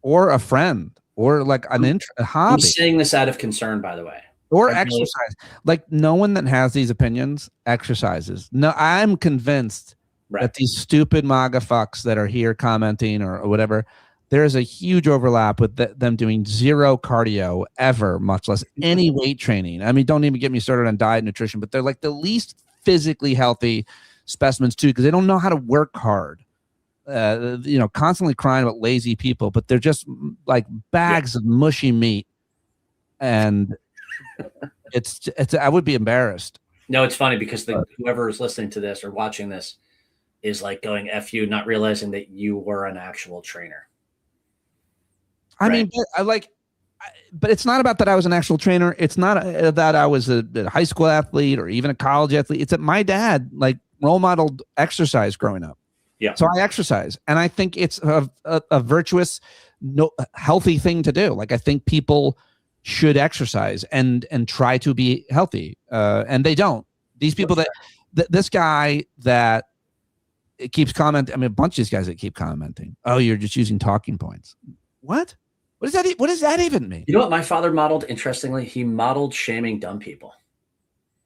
Or a friend, or like a hobby. I'm saying this out of concern, by the way. Or exercise. Like no one that has these opinions exercises. No, I'm convinced that these stupid MAGA fucks that are here commenting or whatever, there's a huge overlap with them doing zero cardio ever, much less any weight training. I mean, don't even get me started on diet and nutrition, but they're like the least physically healthy specimens too, because they don't know how to work hard. Constantly crying about lazy people, but they're just like bags of mushy meat. And it's I would be embarrassed. No, it's funny because whoever is listening to this or watching this is like going F you, not realizing that you were an actual trainer. I mean, but it's not about that I was an actual trainer. It's not that I was a high school athlete or even a college athlete. It's that my dad role modeled exercise growing up. Yeah. So I exercise, and I think it's a virtuous, healthy thing to do. Like I think people should exercise and try to be healthy, and they don't. These people this guy that keeps commenting. I mean, a bunch of these guys that keep commenting. Oh, you're just using talking points. What? What does that even mean? You know what my father modeled? Interestingly, he modeled shaming dumb people.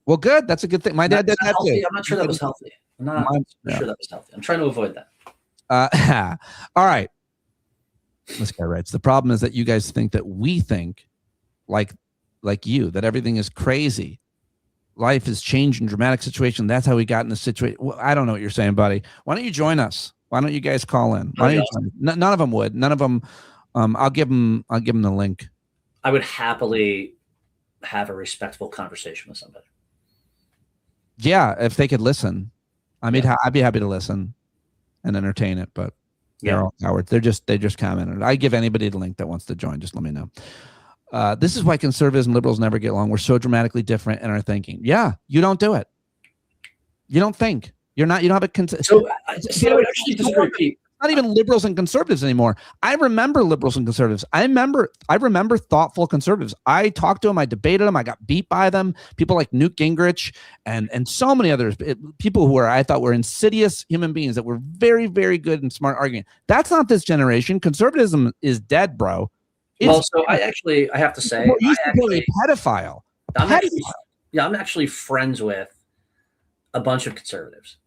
Well, good. That's a good thing. My dad did that too. I'm not sure that was healthy. I'm not sure that was healthy. I'm trying to avoid that. All right. This guy writes, the problem is that you guys think that we think like you, that everything is crazy. Life has changed in dramatic situation. That's how we got in this situation. Well, I don't know what you're saying, buddy. Why don't you join us? Why don't you guys call in? Why don't you join? None of them would. None of them. I'll give them the link. I would happily have a respectful conversation with somebody. Yeah, if they could listen. I'd be happy to listen and entertain it, but they're all cowards. They just commented. I give anybody the link that wants to join. Just let me know. This is why conservatives and liberals never get along. We're so dramatically different in our thinking. Yeah, you don't do it. You don't think. You don't have a So I would actually disagree, Pete. Not even liberals and conservatives anymore. I remember liberals and conservatives. I remember thoughtful conservatives. I talked to them. I debated them. I got beat by them. People like Newt Gingrich and so many others. People who I thought were insidious human beings that were very, very good and smart arguing. That's not this generation. Conservatism is dead, bro. I have to say, a pedophile. I'm actually friends with a bunch of conservatives.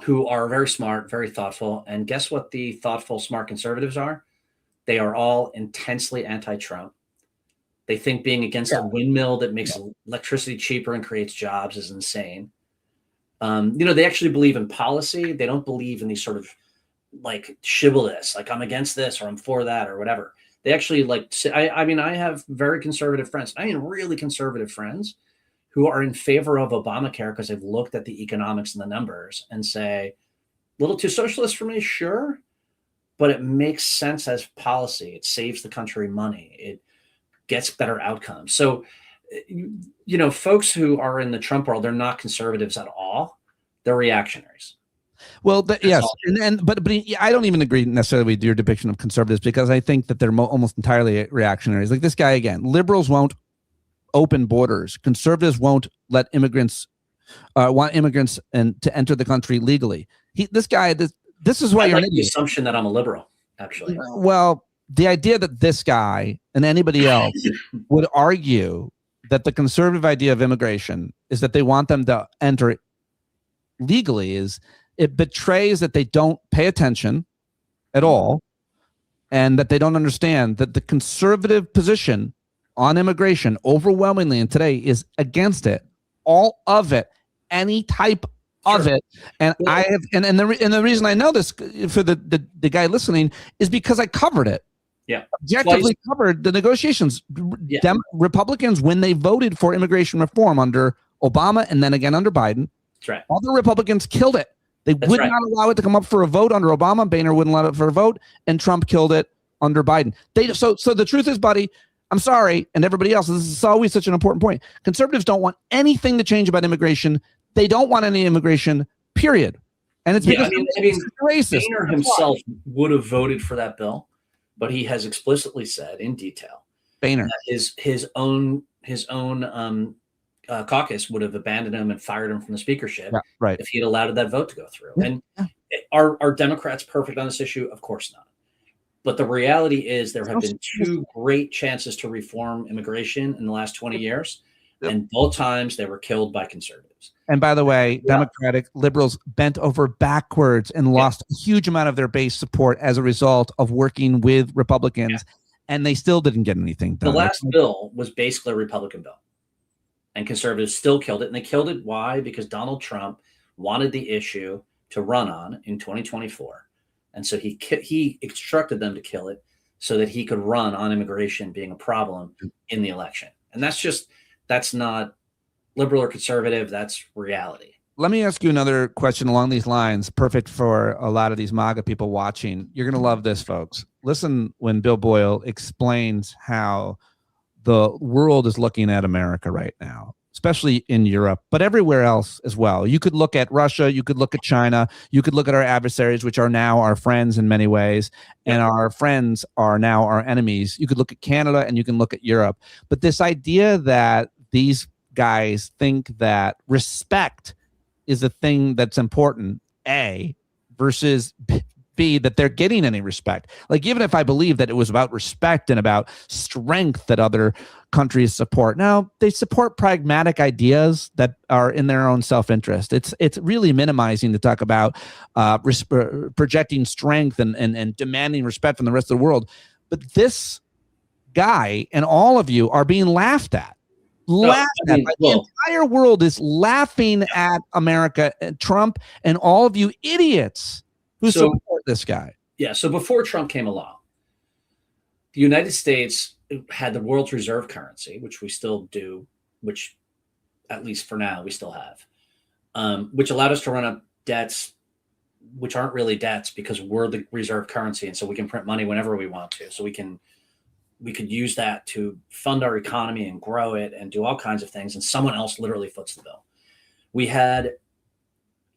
Who are very smart, very thoughtful. And guess what the thoughtful, smart conservatives are? They are all intensely anti-Trump. They think being against a windmill that makes electricity cheaper and creates jobs is insane. They actually believe in policy. They don't believe in these sort of like shibboleths, like I'm against this or I'm for that or whatever. They actually I have very conservative friends. I mean, really conservative friends who are in favor of Obamacare because they've looked at the economics and the numbers and say, a little too socialist for me, sure, but it makes sense as policy. It saves the country money. It gets better outcomes. So, folks who are in the Trump world, they're not conservatives at all. They're reactionaries. Well, yes, but I don't even agree necessarily with your depiction of conservatives because I think that they're almost entirely reactionaries. Like this guy again, liberals won't open borders. Conservatives won't let immigrants want immigrants to enter the country legally. This is why you're the assumption that I'm a liberal, actually. Well, the idea that this guy and anybody else would argue that the conservative idea of immigration is that they want them to enter legally it betrays that they don't pay attention at all and that they don't understand that the conservative position on immigration overwhelmingly and today is against it, all of it, any type of it. And I have, and the reason I know this for the guy listening is because I covered it. Yeah. Objectively covered the negotiations. Yeah. Republicans, when they voted for immigration reform under Obama and then again under Biden, that's right. All the Republicans killed it. They would not allow it to come up for a vote under Obama. Boehner wouldn't allow it for a vote, and Trump killed it under Biden. So the truth is, buddy, I'm sorry, and everybody else, this is always such an important point. Conservatives don't want anything to change about immigration. They don't want any immigration, period. And it's because racist. Boehner himself would have voted for that bill, but he has explicitly said in detail Boehner that his own caucus would have abandoned him and fired him from the speakership if he had allowed that vote to go through. Yeah. And are Democrats perfect on this issue? Of course not. But the reality is there have been two great chances to reform immigration in the last 20 years, and both times they were killed by conservatives. And by the way, Democratic liberals bent over backwards and lost a huge amount of their base support as a result of working with Republicans, and they still didn't get anything done. The last bill was basically a Republican bill, and conservatives still killed it. And they killed it. Why? Because Donald Trump wanted the issue to run on in 2024. And so he instructed them to kill it so that he could run on immigration being a problem in the election. And that's not liberal or conservative. That's reality. Let me ask you another question along these lines. Perfect for a lot of these MAGA people watching. You're going to love this, folks. Listen when Bill Boyle explains how the world is looking at America right now, especially in Europe, but everywhere else as well. You could look at Russia, you could look at China, you could look at our adversaries, which are now our friends in many ways, and our friends are now our enemies. You could look at Canada and you can look at Europe. But this idea that these guys think that respect is the thing that's important, versus be that they're getting any respect. Like, even if I believe that it was about respect and about strength that other countries support, now they support pragmatic ideas that are in their own self-interest. It's really minimizing to talk about projecting strength and demanding respect from the rest of the world. But this guy and all of you are being laughed at. The entire world is laughing at America and Trump and all of you idiots who support this guy. Yeah. So before Trump came along, the United States had the world's reserve currency, which we still do, which at least for now we still have, which allowed us to run up debts, which aren't really debts because we're the reserve currency. And so we can print money whenever we want to. So we could use that to fund our economy and grow it and do all kinds of things. And someone else literally foots the bill. We had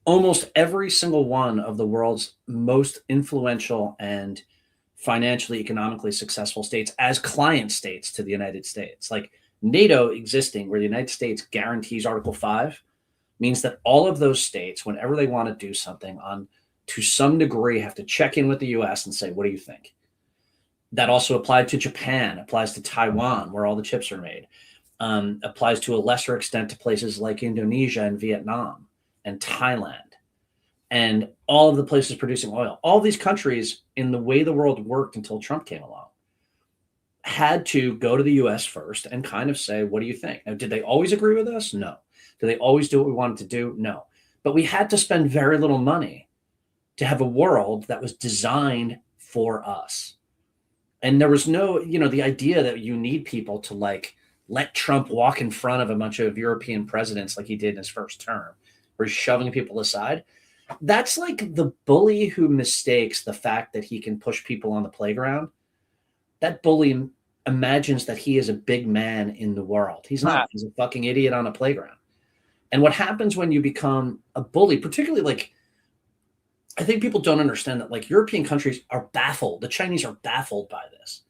almost every single one of the world's most influential and financially, economically successful states as client states to the United States. Like NATO existing, where the United States guarantees Article 5, means that all of those states, whenever they want to do something to some degree, have to check in with the US and say, what do you think? That also applied to Japan, applies to Taiwan, where all the chips are made, applies to a lesser extent to places like Indonesia and Vietnam and Thailand and all of the places producing oil. All these countries, in the way the world worked until Trump came along, had to go to the US first and kind of say, what do you think? Now, did they always agree with us? No. Did they always do what we wanted to do? No. But we had to spend very little money to have a world that was designed for us. And there was no, the idea that you need people to like let Trump walk in front of a bunch of European presidents like he did in his first term, where he's shoving people aside. That's like the bully who mistakes the fact that he can push people on the playground. That bully imagines that he is a big man in the world. He's not. He's a fucking idiot on a playground. And what happens when you become a bully, particularly like, I think people don't understand that like European countries are baffled. The Chinese are baffled by this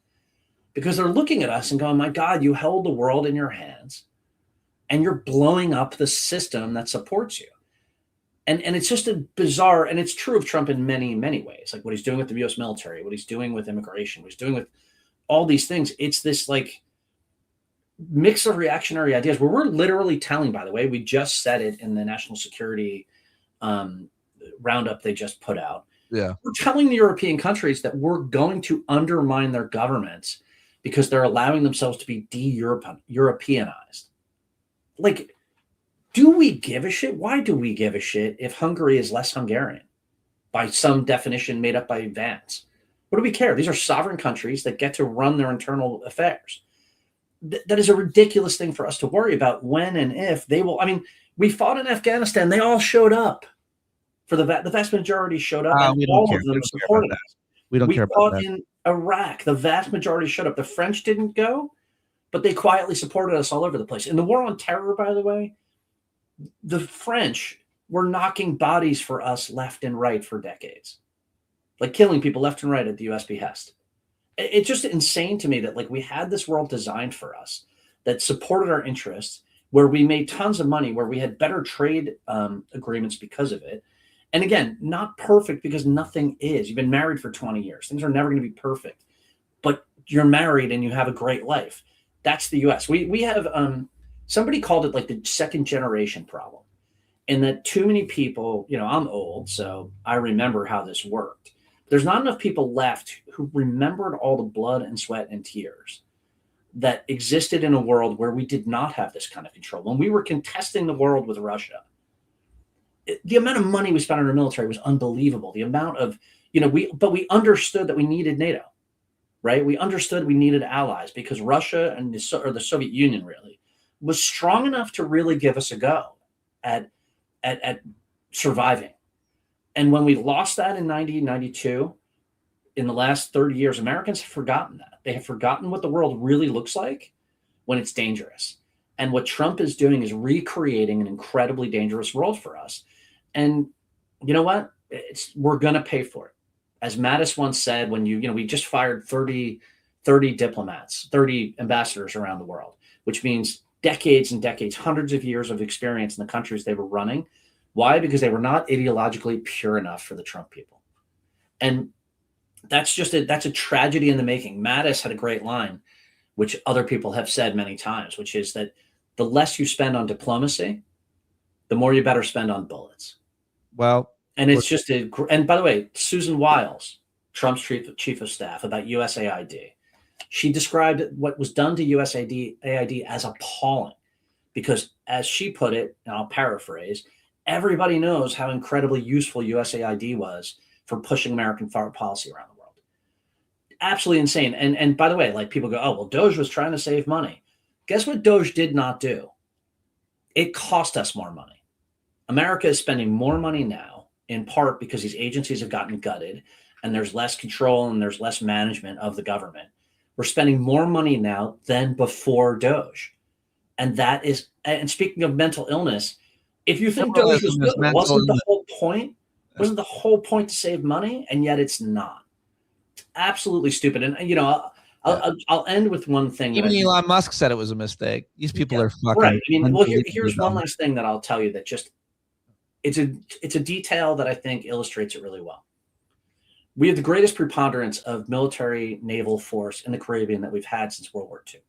because they're looking at us and going, my God, you held the world in your hands and you're blowing up the system that supports you. And it's just a bizarre, and it's true of Trump in many, many ways, like what he's doing with the US military, what he's doing with immigration, what he's doing with all these things. It's this like mix of reactionary ideas where we're literally telling, by the way, we just said it in the national security roundup they just put out. Yeah. We're telling the European countries that we're going to undermine their governments because they're allowing themselves to be de-Europeanized. Like, do we give a shit? Why do we give a shit if Hungary is less Hungarian by some definition made up by Vance? What do we care? These are sovereign countries that get to run their internal affairs. That is a ridiculous thing for us to worry about when and if they will. I mean, we fought in Afghanistan. They all showed up. For the vast majority showed up, and all of them supported us. We don't care about that. We fought in Iraq. The vast majority showed up. The French didn't go, but they quietly supported us all over the place. In the war on terror, by the way, the French were knocking bodies for us left and right for decades, like killing people left and right at the U.S. behest. It's just insane to me that like we had this world designed for us that supported our interests, where we made tons of money, where we had better trade agreements because of it. And again, not perfect because nothing is. You've been married for 20 years. Things are never going to be perfect, but you're married and you have a great life. That's the US. We have, somebody called it like the second generation problem, and that too many people, I'm old, so I remember how this worked. There's not enough people left who remembered all the blood and sweat and tears that existed in a world where we did not have this kind of control. When we were contesting the world with Russia, the amount of money we spent on our military was unbelievable. The amount of, but we understood that we needed NATO, right? We understood we needed allies because Russia and the Soviet Union really was strong enough to really give us a go at surviving. And when we lost that in 1992, in the last 30 years, Americans have forgotten that. They have forgotten what the world really looks like when it's dangerous. And what Trump is doing is recreating an incredibly dangerous world for us. And you know what? We're going to pay for it. As Mattis once said, when we just fired 30 diplomats, 30 ambassadors around the world, which means decades and decades, hundreds of years of experience in the countries they were running. Why? Because they were not ideologically pure enough for the Trump people. And that's a tragedy in the making. Mattis had a great line, which other people have said many times, which is that the less you spend on diplomacy, the more you better spend on bullets. Well, and it's just and by the way, Susan Wiles, Trump's chief of staff, about USAID, she described what was done to USAID as appalling, because as she put it, and I'll paraphrase, everybody knows how incredibly useful USAID was for pushing American foreign policy around the world. Absolutely insane. And by the way, like, people go, oh, well, Doge was trying to save money. Guess what Doge did not do? It cost us more money. America is spending more money now, in part because these agencies have gotten gutted and there's less control and there's less management of the government. We're spending more money now than before Doge. And that is, and speaking of mental illness, if you think Doge was good, wasn't the whole point? Wasn't the whole point to save money? And yet it's not. It's absolutely stupid. And, you know, I'll end with one thing. Even Elon Musk said it was a mistake. These people are fucking right. I mean, well, here's one last thing that I'll tell you that just, it's a detail that I think illustrates it really well. We have the greatest preponderance of military naval force in the Caribbean that we've had since World War II.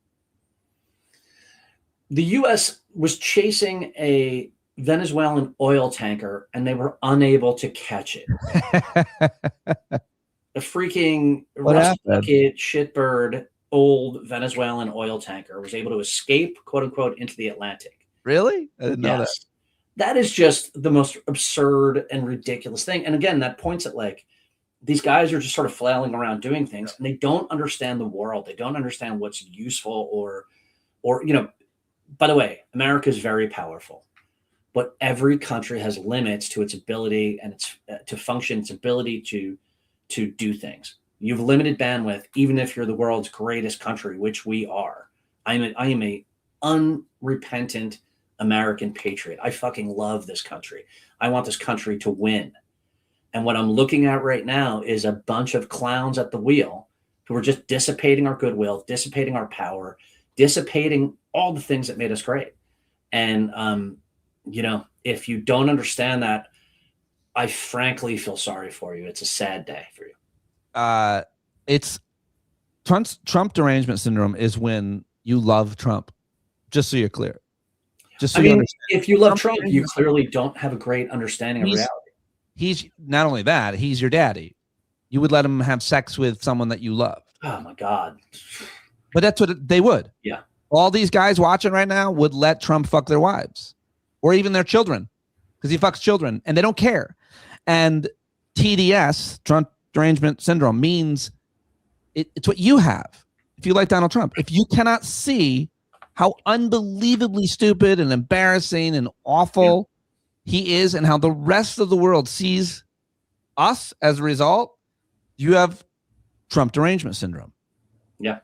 The U.S. was chasing a Venezuelan oil tanker and they were unable to catch it. A freaking rust bucket, shitbird, old Venezuelan oil tanker was able to escape, quote unquote, into the Atlantic. Really? I didn't know that. That is just the most absurd and ridiculous thing. And again, that points at, like, these guys are just sort of flailing around doing things, and they don't understand the world. They don't understand what's useful or, you know, by the way, America is very powerful, but every country has limits to its ability and its to function, its ability to do things. You have limited bandwidth, even if you're the world's greatest country, which we are. I am a unrepentant American patriot. I fucking love this country. I want this country to win. And what I'm looking at right now is a bunch of clowns at the wheel who are just dissipating our goodwill, dissipating our power, dissipating all the things that made us great. And, you know, if you don't understand that, I frankly feel sorry for you. It's a sad day for you. It's Trump derangement syndrome is when you love Trump, just so you're clear. Just so I mean, if you love Trump, you clearly don't have a great understanding of reality. He's not only that, he's your daddy. You would let him have sex with someone that you loved. Oh my God. But that's what they would. Yeah. All these guys watching right now would let Trump fuck their wives or even their children, because he fucks children and they don't care. And TDS, Trump derangement syndrome, means it's what you have. If you like Donald Trump, if you cannot see how unbelievably stupid and embarrassing and awful he is, and how the rest of the world sees us as a result, you have Trump derangement syndrome. Yeah.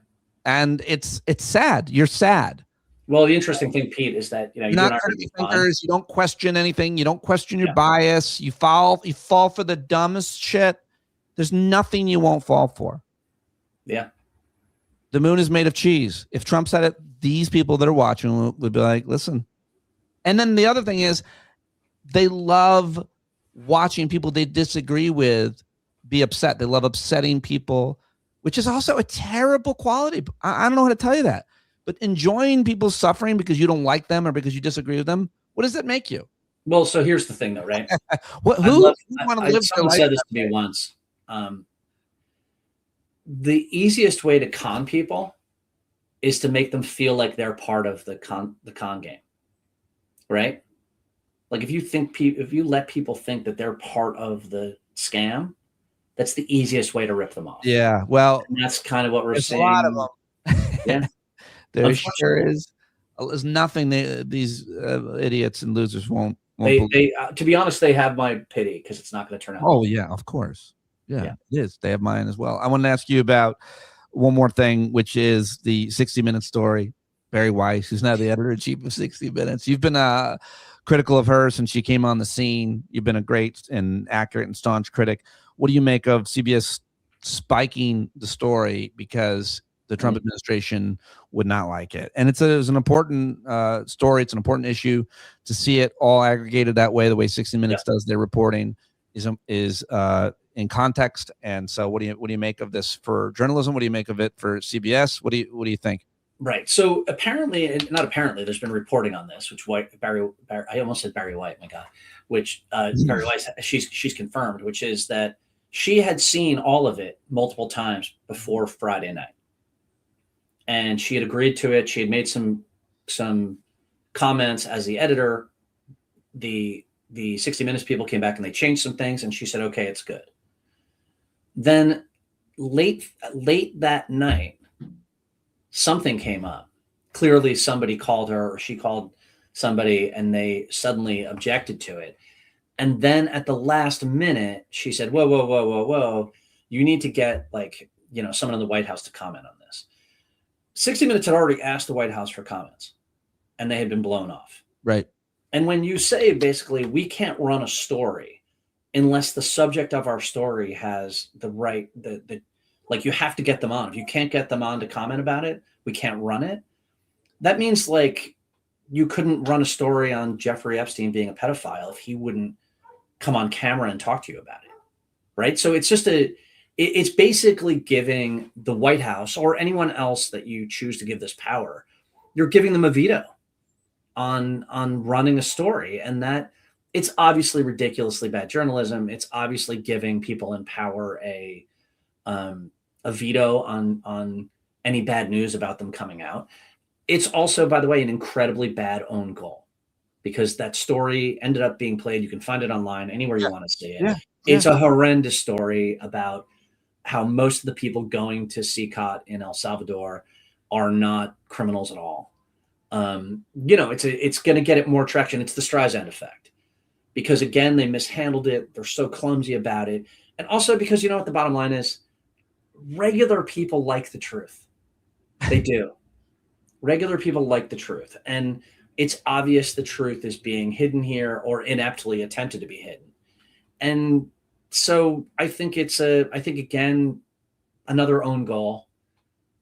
And it's sad. You're sad. Well, the interesting thing, Pete, is that, you know, you're not thinkers. You don't question anything. You don't question your bias. You fall for the dumbest shit. There's nothing you won't fall for. Yeah. The moon is made of cheese. If Trump said it, these people that are watching would be like, listen. And then the other thing is, they love watching people they disagree with be upset. They love upsetting people, which is also a terrible quality. I don't know how to tell you that. But enjoying people's suffering because you don't like them or because you disagree with them, what does that make you? Well, so here's the thing, though, right? Who want to live? Someone said this to me once. The easiest way to con people is to make them feel like they're part of the con game, right? Like, if you let people think that they're part of the scam, that's the easiest way to rip them off. Yeah, well, and that's kind of what we're seeing. A lot of them. Yeah, there sure is. There's nothing these idiots and losers won't they to be honest, they have my pity, because it's not going to turn out. Oh yeah, of course. Yeah, it is. They have mine as well. I want to ask you about one more thing, which is the 60 Minutes story. Barry Weiss, who's now the editor-in-chief of 60 Minutes. You've been critical of her since she came on the scene. You've been a great and accurate and staunch critic. What do you make of CBS spiking the story because the Trump administration would not like it? And it's an important story. It's an important issue. To see it all aggregated that way, the way 60 Minutes does their reporting, is in context. And so what do you make of this for journalism? What do you make of it for CBS? What do you think? Right. So apparently, not apparently, there's been reporting on this, which Barry I almost said Barry White, my God, which Barry White, she's confirmed, which is that she had seen all of it multiple times before Friday night, and she had agreed to it. She had made some comments as the editor. The 60 Minutes people came back and they changed some things, and she said, "Okay, it's good." Then late that night, something came up. Clearly somebody called her, or she called somebody, and they suddenly objected to it. And then at the last minute, she said, whoa, whoa, whoa, whoa, whoa. You need to get someone in the White House to comment on this. 60 Minutes had already asked the White House for comments, and they had been blown off. Right. And when you say basically we can't run a story unless the subject of our story has the right, like you have to get them on. If you can't get them on to comment about it, we can't run it. That means like you couldn't run a story on Jeffrey Epstein being a pedophile if he wouldn't come on camera and talk to you about it. Right. So it's it's basically giving the White House or anyone else that you choose to give this power, you're giving them a veto on running a story. And that it's obviously ridiculously bad journalism. It's obviously giving people in power a veto on any bad news about them coming out. It's also, by the way, an incredibly bad own goal, because that story ended up being played. You can find it online anywhere you want to see it. It's a horrendous story about how most of the people going to CCOT in El Salvador are not criminals at all. It's going to get it more traction. It's the Streisand effect, because again, they mishandled it. They're so clumsy about it. And also because what the bottom line is, regular people like the truth. They do. Regular people like the truth. And it's obvious the truth is being hidden here, or ineptly attempted to be hidden. And so I think again, another own goal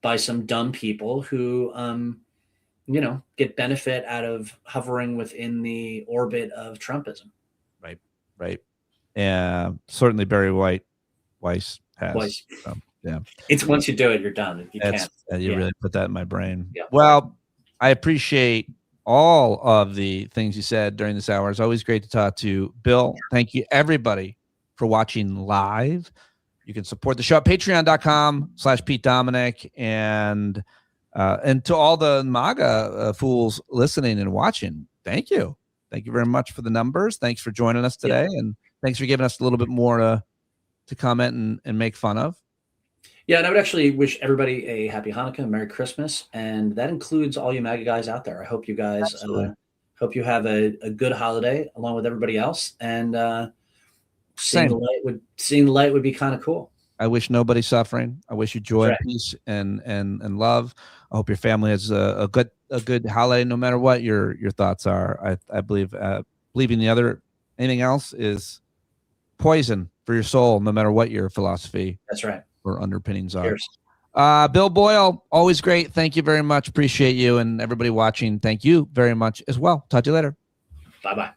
by some dumb people who, get benefit out of hovering within the orbit of Trumpism. Right. Yeah. Certainly Barry Weiss has. Weiss. Yeah. It's once you do it, you're done. You can't. You really put that in my brain. Yeah. Well, I appreciate all of the things you said during this hour. It's always great to talk to Bill. Thank you, everybody, for watching live. You can support the show at patreon.com/Pete Dominick. And to all the MAGA fools listening and watching, thank you. Thank you very much for the numbers. Thanks for joining us today. Yeah. And thanks for giving us a little bit more to comment and make fun of. Yeah, and I would actually wish everybody a happy Hanukkah, Merry Christmas, and that includes all you MAGA guys out there. I hope you guys hope you have a good holiday along with everybody else, and seeing the light would be kind of cool. I wish nobody suffering. I wish you joy, peace, and love. I hope your family has a good holiday, no matter what your thoughts are. I believe believing anything else is poison for your soul, no matter what your philosophy. That's right. Or underpinnings are. Cheers. Bill Boyle, always great. Thank you very much. Appreciate you, and everybody watching. Thank you very much as well. Talk to you later. Bye-bye.